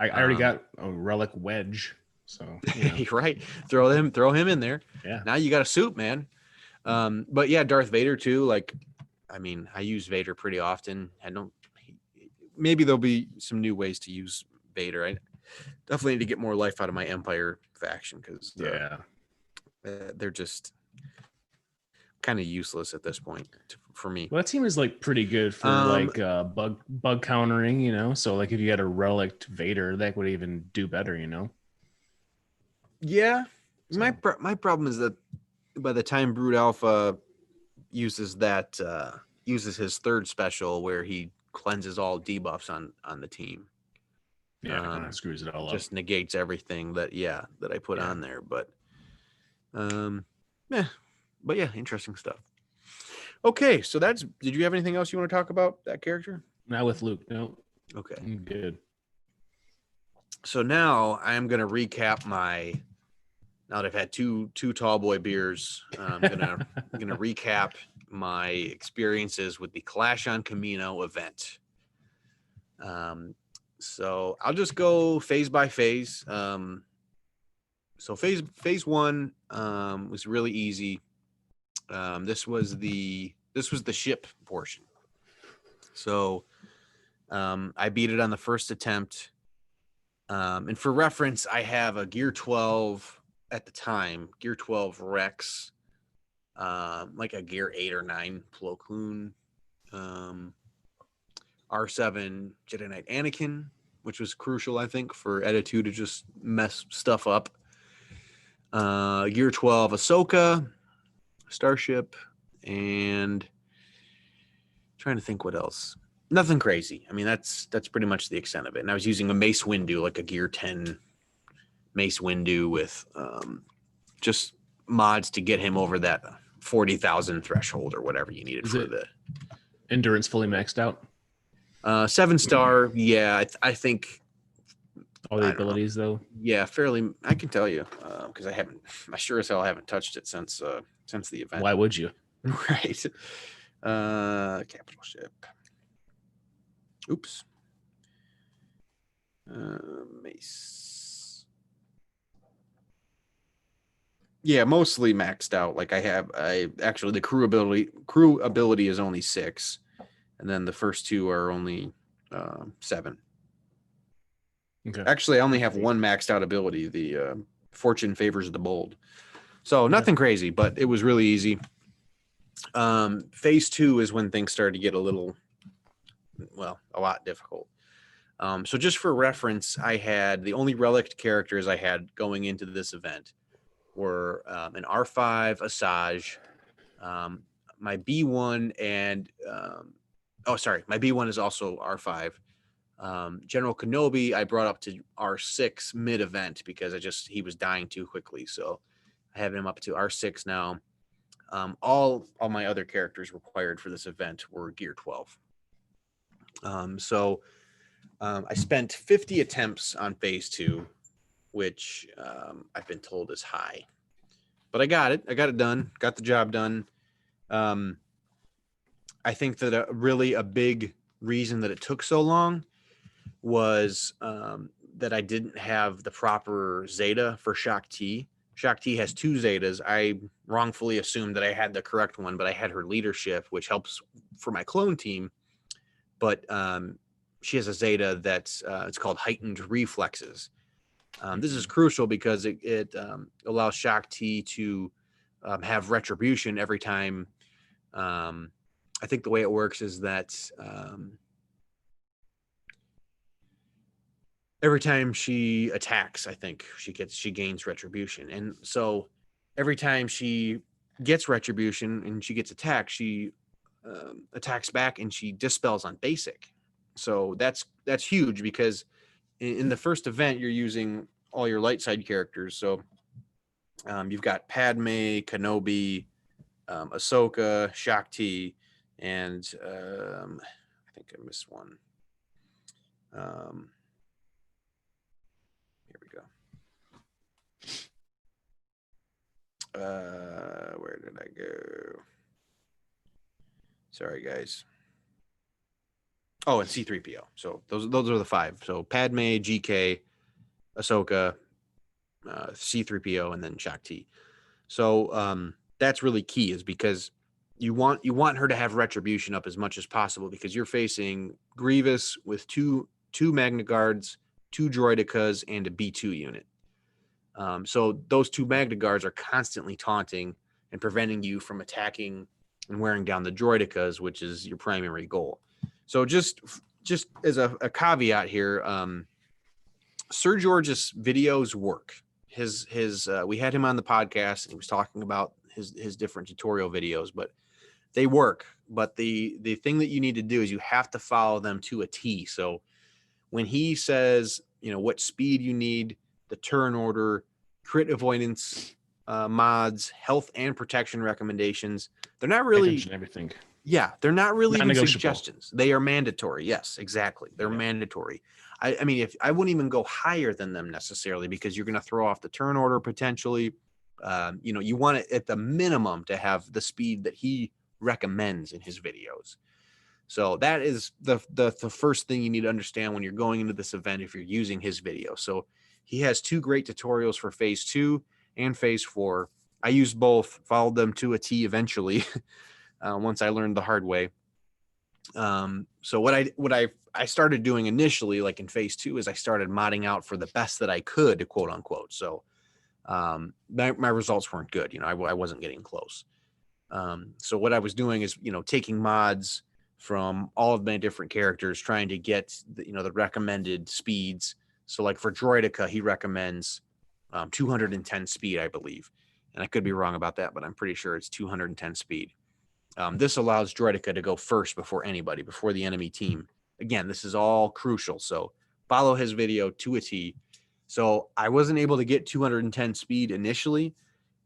I already got a relic Wedge, so you're right. Throw him in there. Yeah. Now you got a suit, man. But yeah, Darth Vader too. Like, I mean, I use Vader pretty often. Maybe there'll be some new ways to use Vader. I definitely need to get more life out of my Empire faction because they're just kind of useless at this point for me. Well, that team is like pretty good for bug countering, so like if you had a relic Vader, that would even do better, Yeah. So. My problem is that by the time Brood Alpha uses his third special where he cleanses all debuffs on the team. Kind of screws it all up. Just negates everything that I put on there. But But yeah, interesting stuff. Okay, so did you have anything else you want to talk about that character? Not with Luke, no. Okay. I'm good. So now I'm going to recap now that I've had two tall boy beers, I'm going to recap my experiences with the Clash on Camino event. So I'll just go phase by phase. So phase 1 was really easy. This was the ship portion. So I beat it on the first attempt. And for reference, I have a Gear 12 at the time, Gear 12 Rex, like a Gear 8 or 9 Plo Koon R7 Jedi Knight Anakin, which was crucial, I think, for Edit 2 to just mess stuff up. Gear 12 Ahsoka, Starship, and trying to think what else. Nothing crazy. I mean, that's pretty much the extent of it. And I was using a Mace Windu, like a Gear 10 Mace Windu with just mods to get him over that 40,000 threshold or whatever you needed for the endurance fully maxed out. 7-star. Yeah, I think all the abilities though. Yeah, fairly. I can tell you because I sure as hell haven't touched it since the event. Why would you? Right. Capital ship. Oops. Mace. Yeah, mostly maxed out. Like I actually the crew ability is only 6, and then the first 2 are only 7. Okay. Actually, I only have 1 maxed out ability. The Fortune Favors the Bold. So nothing crazy, but it was really easy. Phase 2 is when things started to get a lot difficult. So just for reference, I had the only relic characters I had going into this event were an R5 Asajj, my B1 and my B1 is also R5. General Kenobi I brought up to R6 mid-event because he was dying too quickly. So I have him up to R6 now. All my other characters required for this event were Gear 12. I spent 50 attempts on Phase 2, which I've been told is high. But I got it. I got it done. Got the job done. I think that a big reason that it took so long was that I didn't have the proper Zeta for Shaak Ti. Shaak Ti has 2 Zetas. I wrongfully assumed that I had the correct one, but I had her leadership, which helps for my clone team. But she has a Zeta that's it's called Heightened Reflexes. This is crucial because it allows Shaak Ti to have retribution every time. I think the way it works is that every time she attacks, I think she gains retribution. And so every time she gets retribution and she gets attacked, she attacks back and she dispels on basic. So that's huge because in the first event, you're using all your light side characters. So you've got Padme, Kenobi, Ahsoka, Shaak Ti, and I think I missed one. Here we go. Where did I go? Sorry, guys. Oh, and C-3PO. So those are the 5. So Padme, GK, Ahsoka, C-3PO, and then Shaak Ti. So that's really key, is because you want her to have retribution up as much as possible, because you're facing Grievous with two Magna Guards, 2 Droidicas, and a B2 unit. So those 2 Magna Guards are constantly taunting and preventing you from attacking and wearing down the Droidicas, which is your primary goal. So just as a caveat here, Sir George's videos work. His we had him on the podcast and he was talking about his different tutorial videos, but they work. But the thing that you need to do is you have to follow them to a T. So when he says, what speed you need, the turn order, crit avoidance mods, health and protection recommendations, they're not really everything. Yeah, they're not really even suggestions. They are mandatory. Yes, exactly. They're mandatory. I mean, if I wouldn't even go higher than them necessarily, because you're going to throw off the turn order potentially. You want it at the minimum to have the speed that he recommends in his videos. So that is the first thing you need to understand when you're going into this event if you're using his video. So he has 2 great tutorials for Phase 2 and Phase 4. I used both, followed them to a T eventually. Once I learned the hard way. So what I started doing initially, like in Phase 2, is I started modding out for the best that I could, quote unquote. So my results weren't good. I wasn't getting close. So what I was doing is, taking mods from all of my different characters, trying to get the recommended speeds. So like for Droideka, he recommends 210 speed, I believe. And I could be wrong about that, but I'm pretty sure it's 210 speed. This allows Droideka to go first before anybody, before the enemy team. Again, this is all crucial. So follow his video to a T. So I wasn't able to get 210 speed initially.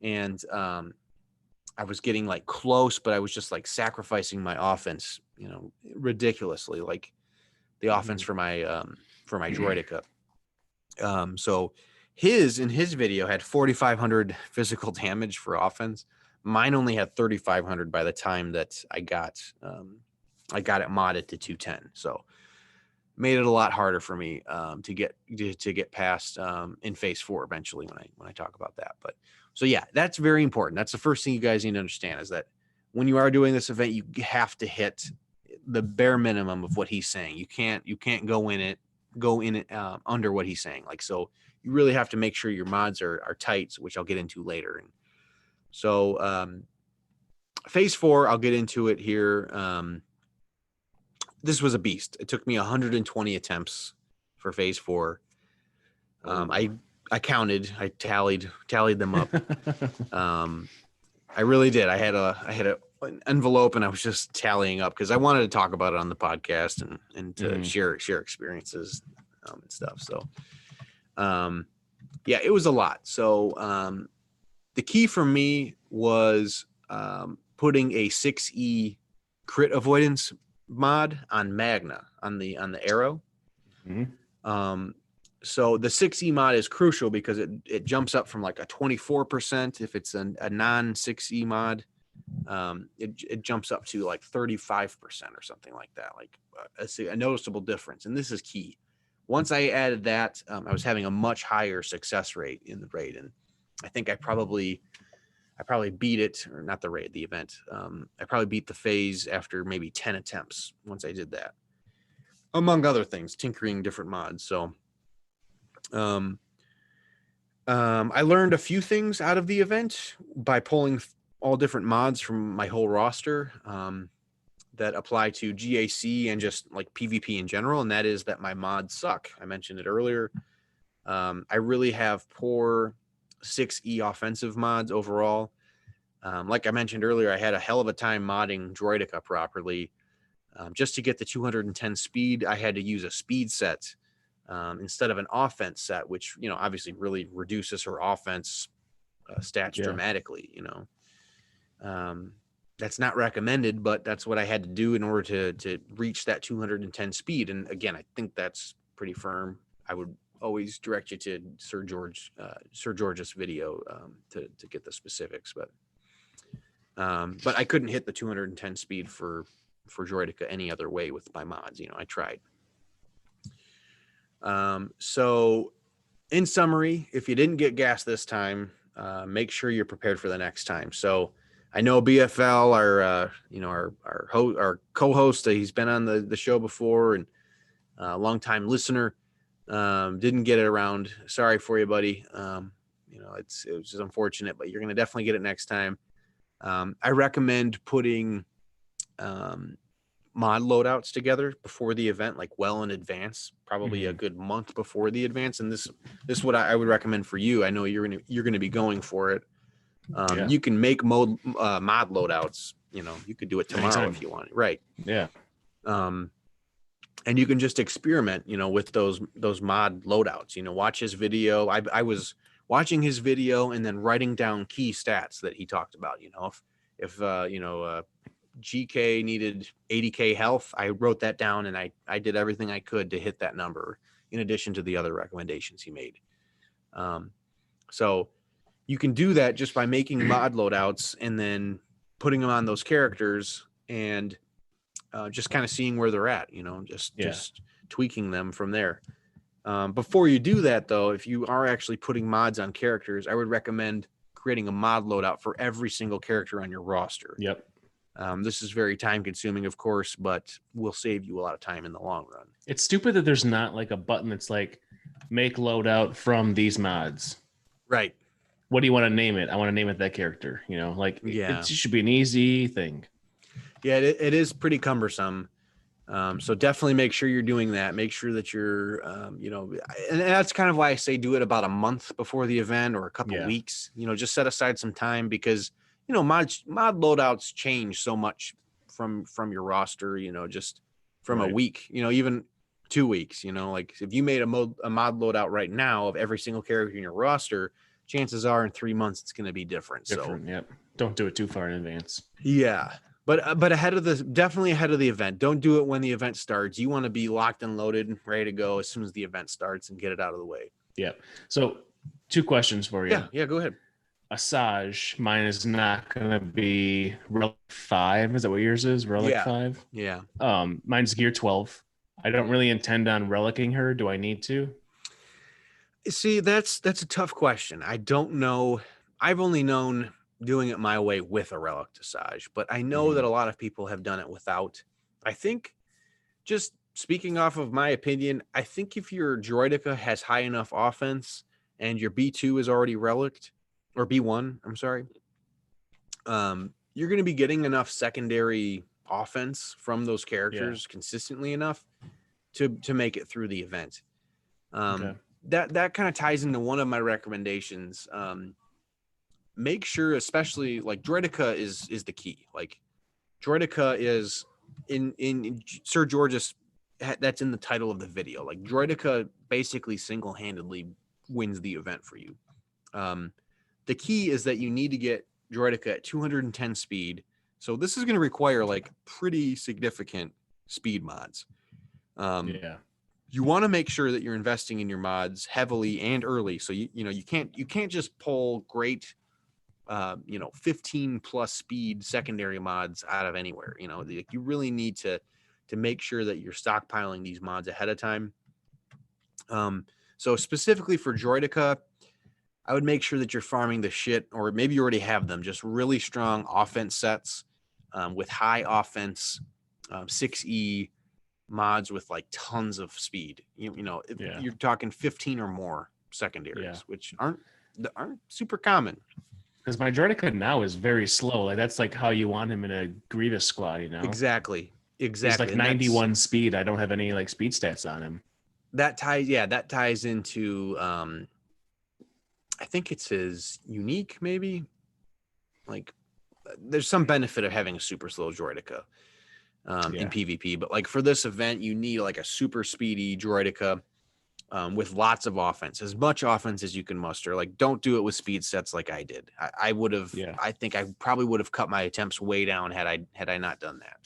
And I was getting like close, but I was just like sacrificing my offense, ridiculously, like the offense for my Droideka. So in his video had 4,500 physical damage for offense. Mine only had 3,500 by the time that I got it modded to 210. So made it a lot harder for me to get past in phase 4 eventually when I talk about that. But so yeah, that's very important. That's the first thing you guys need to understand, is that when you are doing this event, you have to hit the bare minimum of what he's saying. You can't go in it under what he's saying. Like, so you really have to make sure your mods are tight, which I'll get into later. And so phase 4, I'll get into it here. This was a beast. It took me 120 attempts for phase 4. I counted, I tallied them up. I really did. I had an envelope, and I was just tallying up because I wanted to talk about it on the podcast and to share experiences and stuff. So, yeah, it was a lot. So, the key for me was putting a 6E crit avoidance mod on Magna on the arrow. So the 6E mod is crucial because it jumps up from like a 24% if it's a non 6E mod. It jumps up to like 35% or something like that, like a noticeable difference. And this is key. Once I added that, I was having a much higher success rate in the raid, and I think I probably beat it, or not the raid, the event. I probably beat the phase after maybe 10 attempts once I did that, among other things, tinkering different mods. So I learned a few things out of the event by pulling all different mods from my whole roster that apply to GAC and just like PvP in general. And that is that my mods suck. I mentioned it earlier. I really have poor 6E offensive mods overall. Like I mentioned earlier, I had a hell of a time modding Droideka properly. Just to get the 210 speed, I had to use a speed set instead of an offense set, which, obviously really reduces her offense stats dramatically. That's not recommended, but that's what I had to do in order to reach that 210 speed. And again, I think that's pretty firm. I would always direct you to Sir George's video to get the specifics, but I couldn't hit the 210 speed for Droideka any other way with my mods. I tried. So in summary, if you didn't get gas this time, make sure you're prepared for the next time. So I know BFL, our co-host, he's been on the show before and a longtime listener, didn't get it around. Sorry for you, buddy. It was just unfortunate, but you're going to definitely get it next time. I recommend putting mod loadouts together before the event, like well in advance, probably a good month before the advance. And this is what I would recommend for you. I know you're going to be going for it. You can make mod loadouts. You could do it tomorrow anytime if you want. Right. Yeah. And you can just experiment, with those mod loadouts. Watch his video. I was watching his video and then writing down key stats that he talked about. If GK needed 80k health, I wrote that down and I did everything I could to hit that number, in addition to the other recommendations he made. So you can do that just by making mod loadouts and then putting them on those characters and just kind of seeing where they're at, just tweaking them from there. Before you do that, though, if you are actually putting mods on characters, I would recommend creating a mod loadout for every single character on your roster. Yep. This is very time consuming, of course, but will save you a lot of time in the long run. It's stupid that there's not like a button that's like make loadout from these mods. Right. What do you want to name it? I want to name it that character, it should be an easy thing. Yeah, it is pretty cumbersome. So definitely make sure you're doing that. Make sure that you're, and that's kind of why I say do it about a month before the event or a couple weeks. Just set aside some time because mod loadouts change so much from your roster. Just from a week. Even 2 weeks. Like if you made a mod loadout right now of every single character in your roster, chances are in 3 months it's going to be different. Yep. Don't do it too far in advance. Yeah. But definitely ahead of the event. Don't do it when the event starts. You want to be locked and loaded, ready to go as soon as the event starts and get it out of the way. Yeah. So 2 questions for you. Yeah, go ahead. Asajj, mine is not going to be Relic 5. Is that what yours is? Relic 5? Yeah. Mine's Gear 12. I don't really intend on relicking her. Do I need to? See, that's a tough question. I don't know. I've only known doing it my way with a relic Asajj, but I know that a lot of people have done it without. I think, just speaking off of my opinion, I think if your Droideka has high enough offense and your B2 is already relicked, or B1, I'm sorry, you're going to be getting enough secondary offense from those characters consistently enough to make it through the event. That kind of ties into one of my recommendations. Make sure, especially like Droideka is the key. Like Droideka is in Sir George's, that's in the title of the video. Like Droideka basically single-handedly wins the event for you. The key is that you need to get Droideka at 210 speed. So this is going to require like pretty significant speed mods. You want to make sure that you're investing in your mods heavily and early. So you can't just pull great 15 plus speed secondary mods out of anywhere. You really need to make sure that you're stockpiling these mods ahead of time. So specifically for Droideka, I would make sure that you're farming the shit, or maybe you already have them, just really strong offense sets with high offense, 6E mods with like tons of speed. You're talking 15 or more secondaries, which aren't super common. Because my Droideka now is very slow. Like that's like how you want him in a Grievous squad, Exactly. He's like 91 speed. I don't have any like speed stats on him. That ties into I think it's his unique, maybe. Like there's some benefit of having a super slow Droideka in PvP, but like for this event, you need like a super speedy Droideka with lots of offense, as much offense as you can muster. Like don't do it with speed sets like I did. I would have. I think I probably would have cut my attempts way down had I not done that.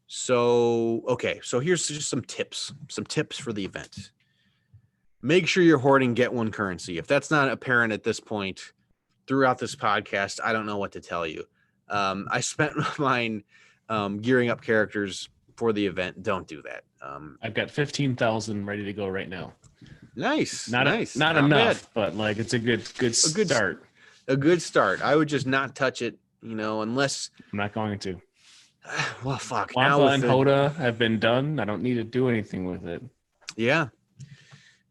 So here's just some tips for the event. Make sure you're hoarding Get One currency. If that's not apparent at this point throughout this podcast, I don't know what to tell you. I spent mine gearing up characters for the event. Don't do that. I've got 15,000 ready to go right now. Nice. Not enough, bad. But like it's a good start. A good start. I would just not touch it, unless I'm not going to. Well, fuck. Wampa and Hoda have been done. I don't need to do anything with it. Yeah.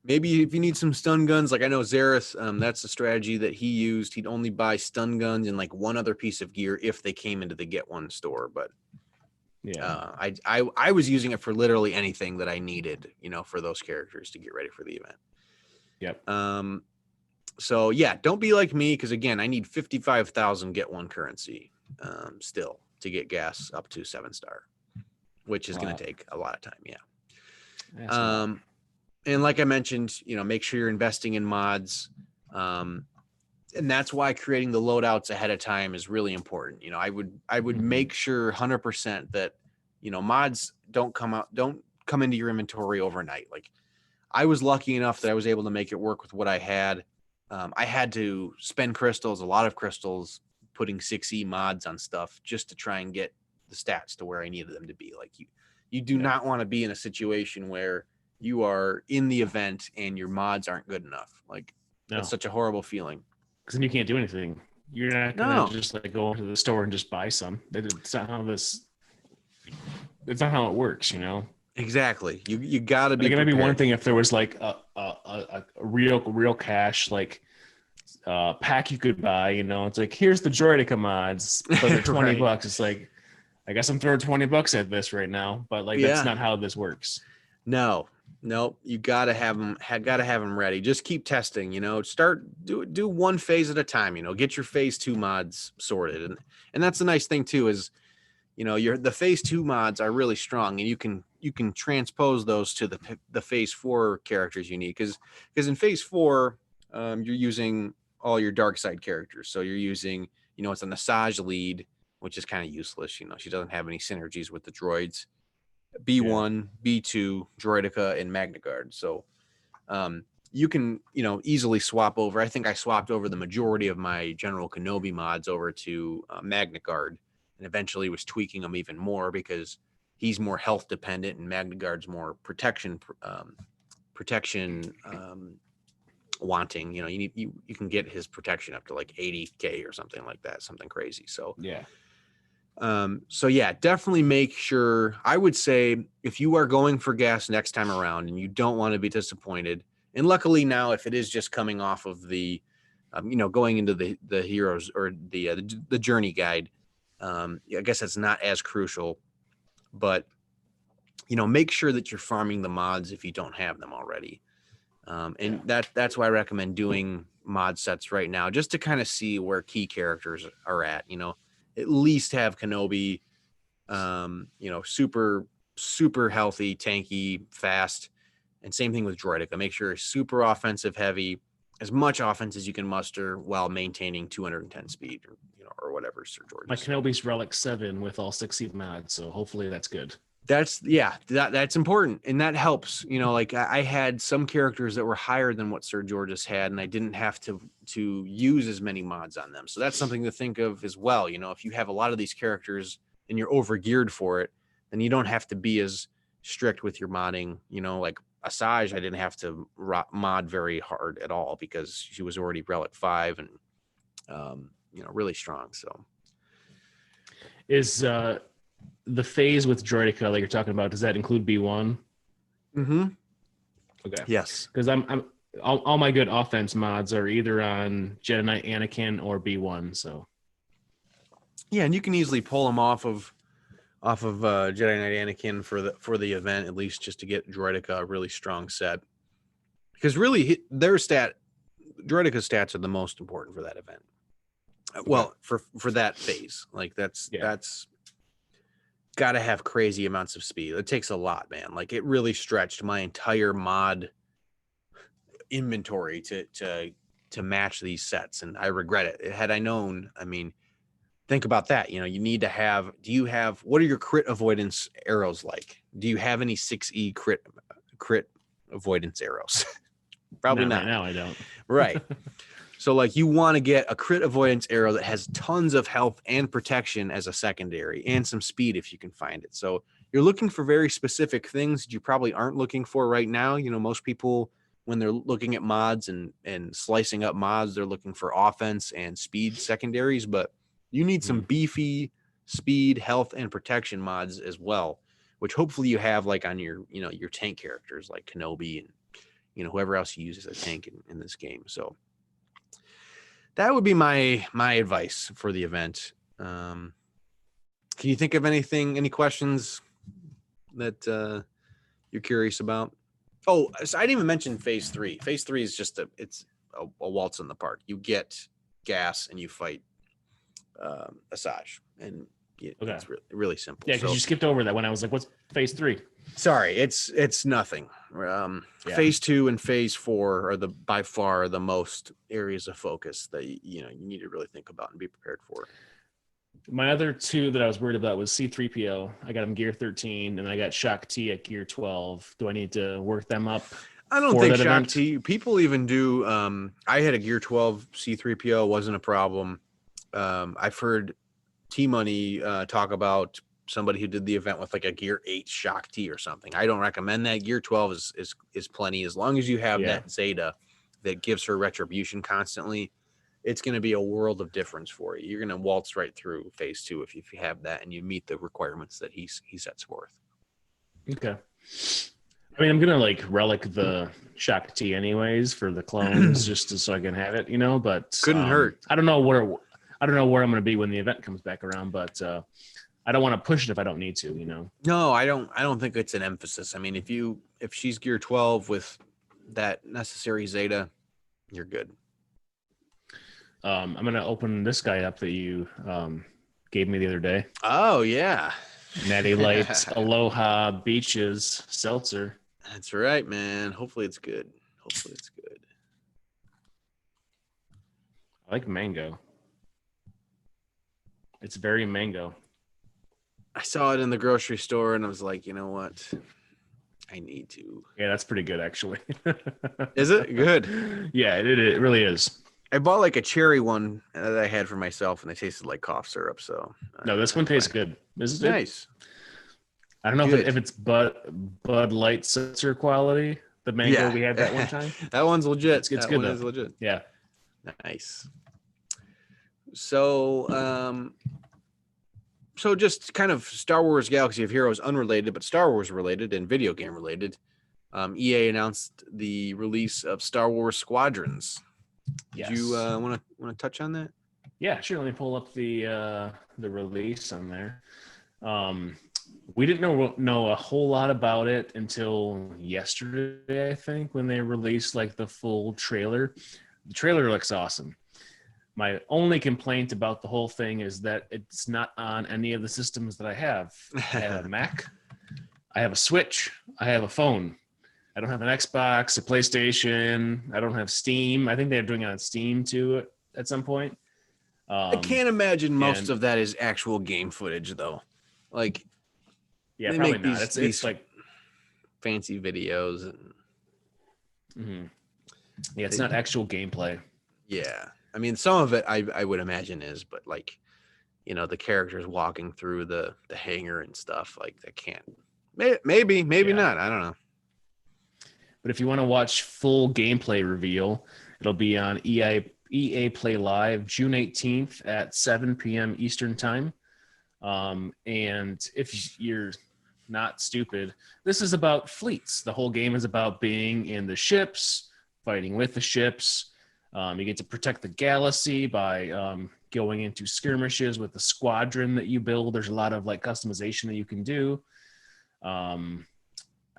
Maybe if you need some stun guns, like I know Zareth, that's the strategy that he used. He'd only buy stun guns and like one other piece of gear if they came into the Get One store. But I was using it for literally anything that I needed, for those characters to get ready for the event. Yep. So yeah, don't be like me, because again, I need 55,000 Get One currency still to get gas up to 7-star, which is going to take a lot of time. Yeah. And like I mentioned, make sure you're investing in mods. And that's why creating the loadouts ahead of time is really important. I would make sure 100% that, mods don't come into your inventory overnight. Like I was lucky enough that I was able to make it work with what I had. I had to spend crystals, a lot of crystals, putting 6E mods on stuff just to try and get the stats to where I needed them to be. Like you do not want to be in a situation where you are in the event and your mods aren't good enough. Like that's such a horrible feeling. Because then you can't do anything. You're not gonna just like go into the store and just buy some. It's not how it works, Exactly. You gotta be. Like, it might be one thing if there was like a real cache, like pack you could buy. You know, it's like, here's the Droideka mods, but they're $20. Right. It's like, I guess I'm throwing $20 at this right now, but like that's Yeah. not how this works. No, you gotta have them. Gotta have them ready. Just keep testing. You know, do one phase at a time. You know, get your phase 2 mods sorted, and that's the nice thing too is, you know, the phase 2 mods are really strong, and you can transpose those to the phase 4 characters you need because in phase 4 you're using all your dark side characters. So you're using, you know, it's an Asajj lead, which is kind of useless. You know, she doesn't have any synergies with the droids. B1, B2, Droideka, and Magna Guard. So you can, you know, easily swap over. I think I swapped over the majority of my General Kenobi mods over to Magna Guard, and eventually was tweaking them even more because he's more health dependent and Magna Guard's more protection wanting. You know, you can get his protection up to like 80k or something like that, something crazy. So Yeah. So yeah, definitely make sure. I would say if you are going for gas next time around and you don't want to be disappointed, and luckily now if it is just coming off of the, you know, going into the heroes or the journey guide, I guess that's not as crucial, but you know, make sure that you're farming the mods if you don't have them already. And that's why I recommend doing mod sets right now, just to kind of see where key characters are at, you know. At least have Kenobi, you know, super healthy, tanky, fast, and same thing with Droideka. Make sure it's super offensive heavy, as much offense as you can muster while maintaining 210 speed, or, you know, or whatever Sir George. My Kenobi's Relic 7 with all 60 mods, so hopefully that's good. That's important, and that helps. You know, like I had some characters that were higher than what Sir George's had, and I didn't have to use as many mods on them. So that's something to think of as well. You know, if you have a lot of these characters and you're over geared for it, then you don't have to be as strict with your modding. You know, like Asajj, I didn't have to mod very hard at all because she was already Relic 5 and you know, really strong. So is the phase with Droideka like you're talking about, does that include B1? Mm-hmm. Okay. Yes. Because I'm all my good offense mods are either on Jedi Knight Anakin or B1. So yeah, and you can easily pull them off of Jedi Knight Anakin for the event, at least just to get Droideka a really strong set. Because really Droideka's stats are the most important for that event. Okay. Well, for that phase, like that's got to have crazy amounts of speed. It takes a lot, man. Like it really stretched my entire mod inventory to match these sets, and I regret it. Had I known, I mean, think about that. You know, you need to have. What are your crit avoidance arrows like? Do you have any 6E crit avoidance arrows? Probably not. Right now, I don't. Right. So like you want to get a crit avoidance arrow that has tons of health and protection as a secondary, and some speed if you can find it. So you're looking for very specific things that you probably aren't looking for right now. You know, most people, when they're looking at mods and slicing up mods, they're looking for offense and speed secondaries, but you need some beefy speed, health, and protection mods as well, which hopefully you have like on your, you know, your tank characters like Kenobi and, you know, whoever else you use as a tank in this game. So that would be my advice for the event. Can you think of any questions that you're curious about? Oh, so I didn't even mention phase 3. Phase 3 is just a waltz in the park. You get gas and you fight Asajj, and it's really simple. Yeah, because you skipped over that when I was like, what's phase 3? Sorry, it's nothing. Phase 2 and phase 4 are by far the most areas of focus that you need to really think about and be prepared for. My other two that I was worried about was C-3PO. I got him gear 13, and I got Shock T at gear 12. Do I need to work them up? I don't think Shock T. People even do. I had a gear 12 C-3PO, wasn't a problem. I've heard T-Money talk about somebody who did the event with like a gear 8 Shock T or something. I don't recommend that. Gear 12 is plenty. As long as you have that Zeta that gives her retribution constantly, it's going to be a world of difference for you. You're going to waltz right through phase 2 if you have that and you meet the requirements that he sets forth. Okay. I mean, I'm gonna like relic the Shock T anyways for the clones, so I can have it, But Couldn't hurt. I don't know where I'm gonna be when the event comes back around, but I don't want to push it if I don't need to, No, I don't think it's an emphasis. I mean, if she's gear 12 with that necessary Zeta, you're good. I'm gonna open this guy up that you gave me the other day. Oh yeah. Natty Light Aloha Beaches Seltzer. That's right, man. Hopefully it's good. I like mango. It's very mango. I saw it in the grocery store and I was like, you know what? I need to. Yeah, that's pretty good actually. Is it good? Yeah, it really is. I bought like a cherry one that I had for myself and they tasted like cough syrup. So no, this one tastes good. This is nice. I don't know if it's Bud Light seltzer quality. The mango we had that one time. That one's legit. It's that good one though. is legit. Yeah. Nice. So so just kind of Star Wars Galaxy of Heroes unrelated, but Star Wars related and video game related. EA announced the release of Star Wars Squadrons. Yes. Do you want to touch on that? Yeah, sure. Let me pull up the release on there. We didn't know a whole lot about it until yesterday, I think, when they released like the full trailer. The trailer looks awesome. My only complaint about the whole thing is that it's not on any of the systems that I have. I have a Mac, I have a Switch, I have a phone. I don't have an Xbox, a PlayStation. I don't have Steam. I think they're doing it on Steam too at some point. I can't imagine most of that is actual game footage, though. Like, yeah, they probably make not. It's like fancy videos. And, yeah, it's not actual gameplay. Yeah, I mean, some of it I would imagine is, but like, the characters walking through the hangar and stuff, like that can't. Maybe not. I don't know. But if you want to watch full gameplay reveal, it'll be on EA Play Live June 18th at 7 p.m. Eastern Time. And if you're not stupid, this is about fleets. The whole game is about being in the ships, fighting with the ships. You get to protect the galaxy by going into skirmishes with the squadron that you build. There's a lot of like customization that you can do.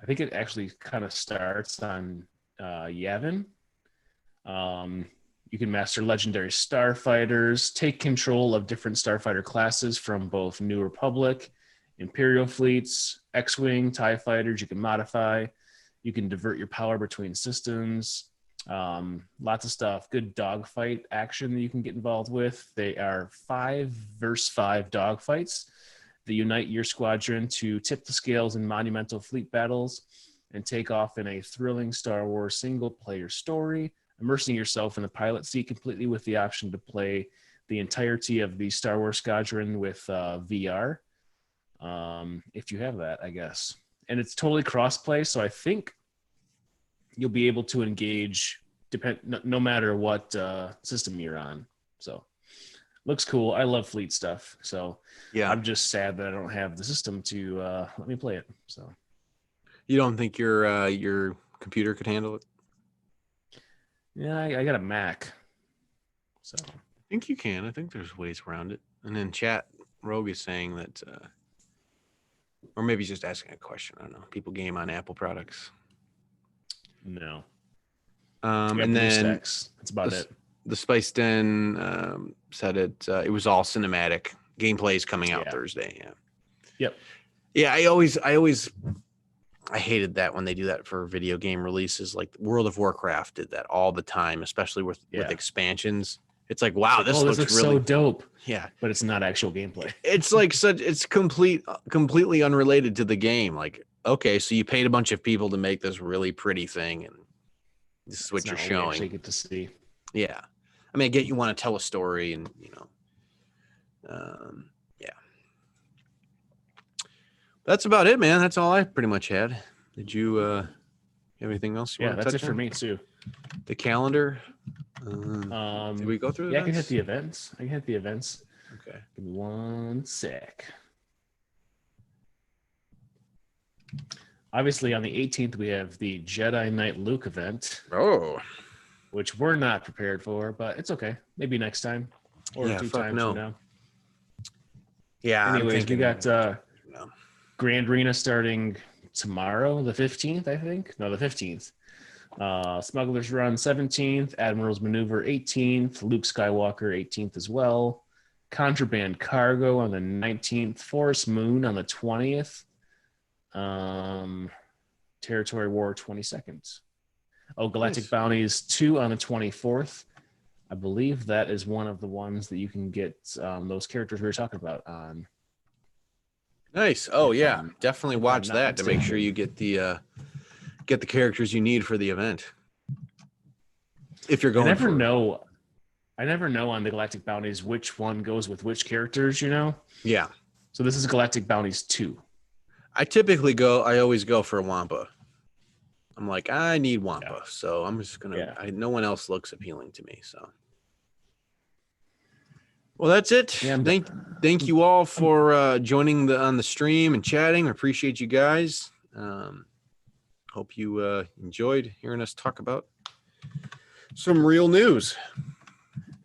I think it actually kind of starts on Yavin. You can master legendary starfighters, take control of different starfighter classes from both New Republic, Imperial fleets, X-Wing, TIE fighters. You can modify. You can divert your power between systems. Lots of stuff. Good dogfight action that you can get involved with. They are 5 versus 5 dogfights that unite your squadron to tip the scales in monumental fleet battles and take off in a thrilling Star Wars single-player story, immersing yourself in the pilot seat completely with the option to play the entirety of the Star Wars Squadron with VR, if you have that, I guess. And it's totally cross-play, so I think you'll be able to engage no matter what system you're on. So looks cool. I love fleet stuff. So yeah, I'm just sad that I don't have the system to let me play it. So you don't think your computer could handle it? Yeah, I got a Mac. So I think you can. I think there's ways around it. And in chat, Rogue is saying that, or maybe he's just asking a question. I don't know. People game on Apple products. No. And then that's about it. The Spice Den said it was all cinematic. Gameplay is coming out Thursday. Yeah. Yep. Yeah, I hated that when they do that for video game releases. Like World of Warcraft did that all the time, especially with expansions. It's like, wow, this looks really so dope. Yeah, but it's not actual gameplay. It's like it's completely unrelated to the game. Like, okay, so you paid a bunch of people to make this really pretty thing, and this is what you're showing. Actually get to see. Yeah, I mean, I get you want to tell a story, and yeah. That's about it, man. That's all I pretty much had. Did you have anything else? That's it for me too. The calendar. Did we go through? Yeah, I can hit the events. Okay. Give me one sec. Obviously, on the 18th, we have the Jedi Knight Luke event, Oh, which we're not prepared for, but it's okay. Maybe next time or Yeah, two fuck times no. from now. yeah. Anyways, we got no. Grand Arena starting tomorrow, the 15th, I think. No, the 15th. Smuggler's Run 17th, Admiral's Maneuver 18th, Luke Skywalker 18th as well. Contraband Cargo on the 19th, Forest Moon on the 20th. Territory War 22nd. Oh, Galactic Nice. Bounties 2 on the 24th. I believe that is one of the ones that you can get those characters we were talking about on. Nice. Oh If yeah, I'm- definitely if watch I'm not that to make sure mistaken. you get the characters you need for the event. If you're I going never for know. I never know on the Galactic Bounties which one goes with which characters, you know? Yeah, So this is Galactic Bounties 2. I always go for Wampa. I'm like, I need Wampa, Yeah. so I'm just gonna. Yeah. No one else looks appealing to me, so. Well, that's it. Yeah, Thank you all for joining on the stream and chatting. I appreciate you guys. Hope you enjoyed hearing us talk about some real news.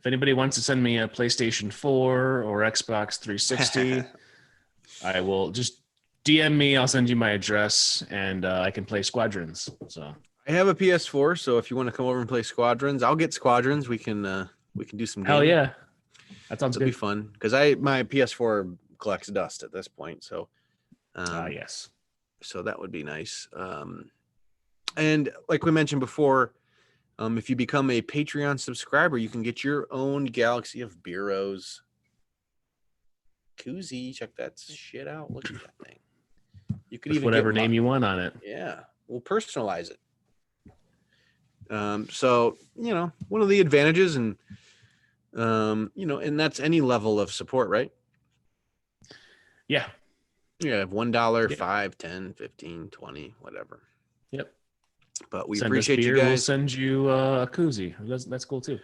If anybody wants to send me a PlayStation 4 or Xbox 360, I will just DM me. I'll send you my address, and I can play Squadrons. So I have a PS4, so if you want to come over and play Squadrons, I'll get Squadrons. We can do some. hell gaming. yeah, that sounds It'll be good. fun because my PS4 collects dust at this point, so Yes. so that would be nice. And like we mentioned before, if you become a Patreon subscriber, you can get your own Galaxy of Bureaus koozie. Check that shit out. Look at that thing. You could With even whatever get name you want on it. Yeah, we'll personalize it. So one of the advantages, and and that's any level of support, right? Yeah. Yeah, $1, 5, 10, 15, 20, whatever. Yep. But we Send us appreciate you beer, We'll guys. send you a koozie. That's cool too.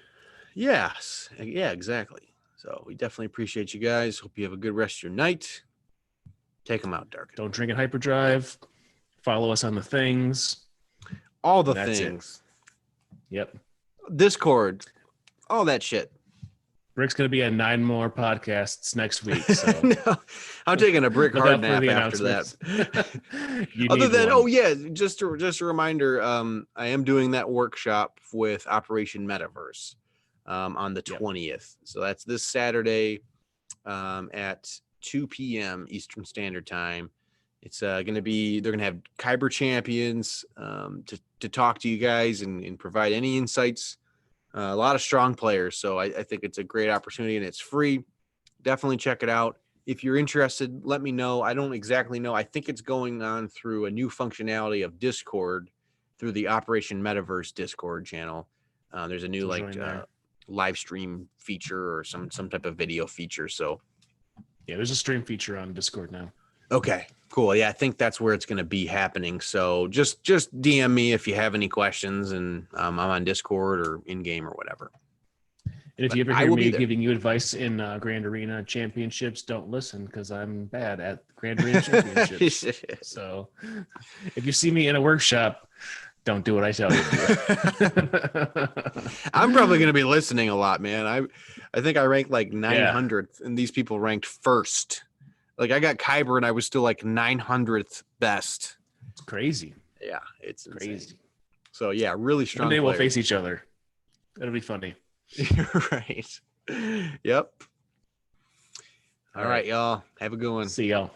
Yes. Yeah, exactly. So we definitely appreciate you guys. Hope you have a good rest of your night. Take them out, Dark. Don't drink at hyperdrive. Follow us on the things. All the That's it. things. Yep. Discord. All that shit. Rick's going to be on 9 more podcasts next week. So No, I'm taking a brick look hard out for nap the after that. announcements. You Other need than, one. just a reminder, I am doing that workshop with Operation Metaverse on the Yep. 20th. So that's this Saturday at 2 p.m. Eastern Standard Time. It's going to be, they're going to have Kyber champions to talk to you guys and provide any insights. A lot of strong players. So I think it's a great opportunity and it's free. Definitely check it out. If you're interested, let me know. I don't exactly know. I think it's going on through a new functionality of Discord through the Operation Metaverse Discord channel. There's a new So join there. live stream feature or some type of video feature. So Yeah, there's a stream feature on Discord now. okay, cool. Yeah, I think that's where it's going to be happening. So just DM me if you have any questions, and I'm on Discord or in game or whatever. And if But you ever I hear will be me there. giving you advice in Grand Arena Championships, don't listen because I'm bad at Grand Arena Championships. So if you see me in a workshop, don't do what I tell you to do. I'm probably going to be listening a lot, man. I think I ranked like 900th, and these people ranked first. Like I got Kyber, and I was still like 900th best. It's crazy. Yeah, it's Crazy. insane. So yeah, really strong. One day we'll players. face each other. It'll be funny. Right. Yep. All right, y'all. Have a good one. See y'all.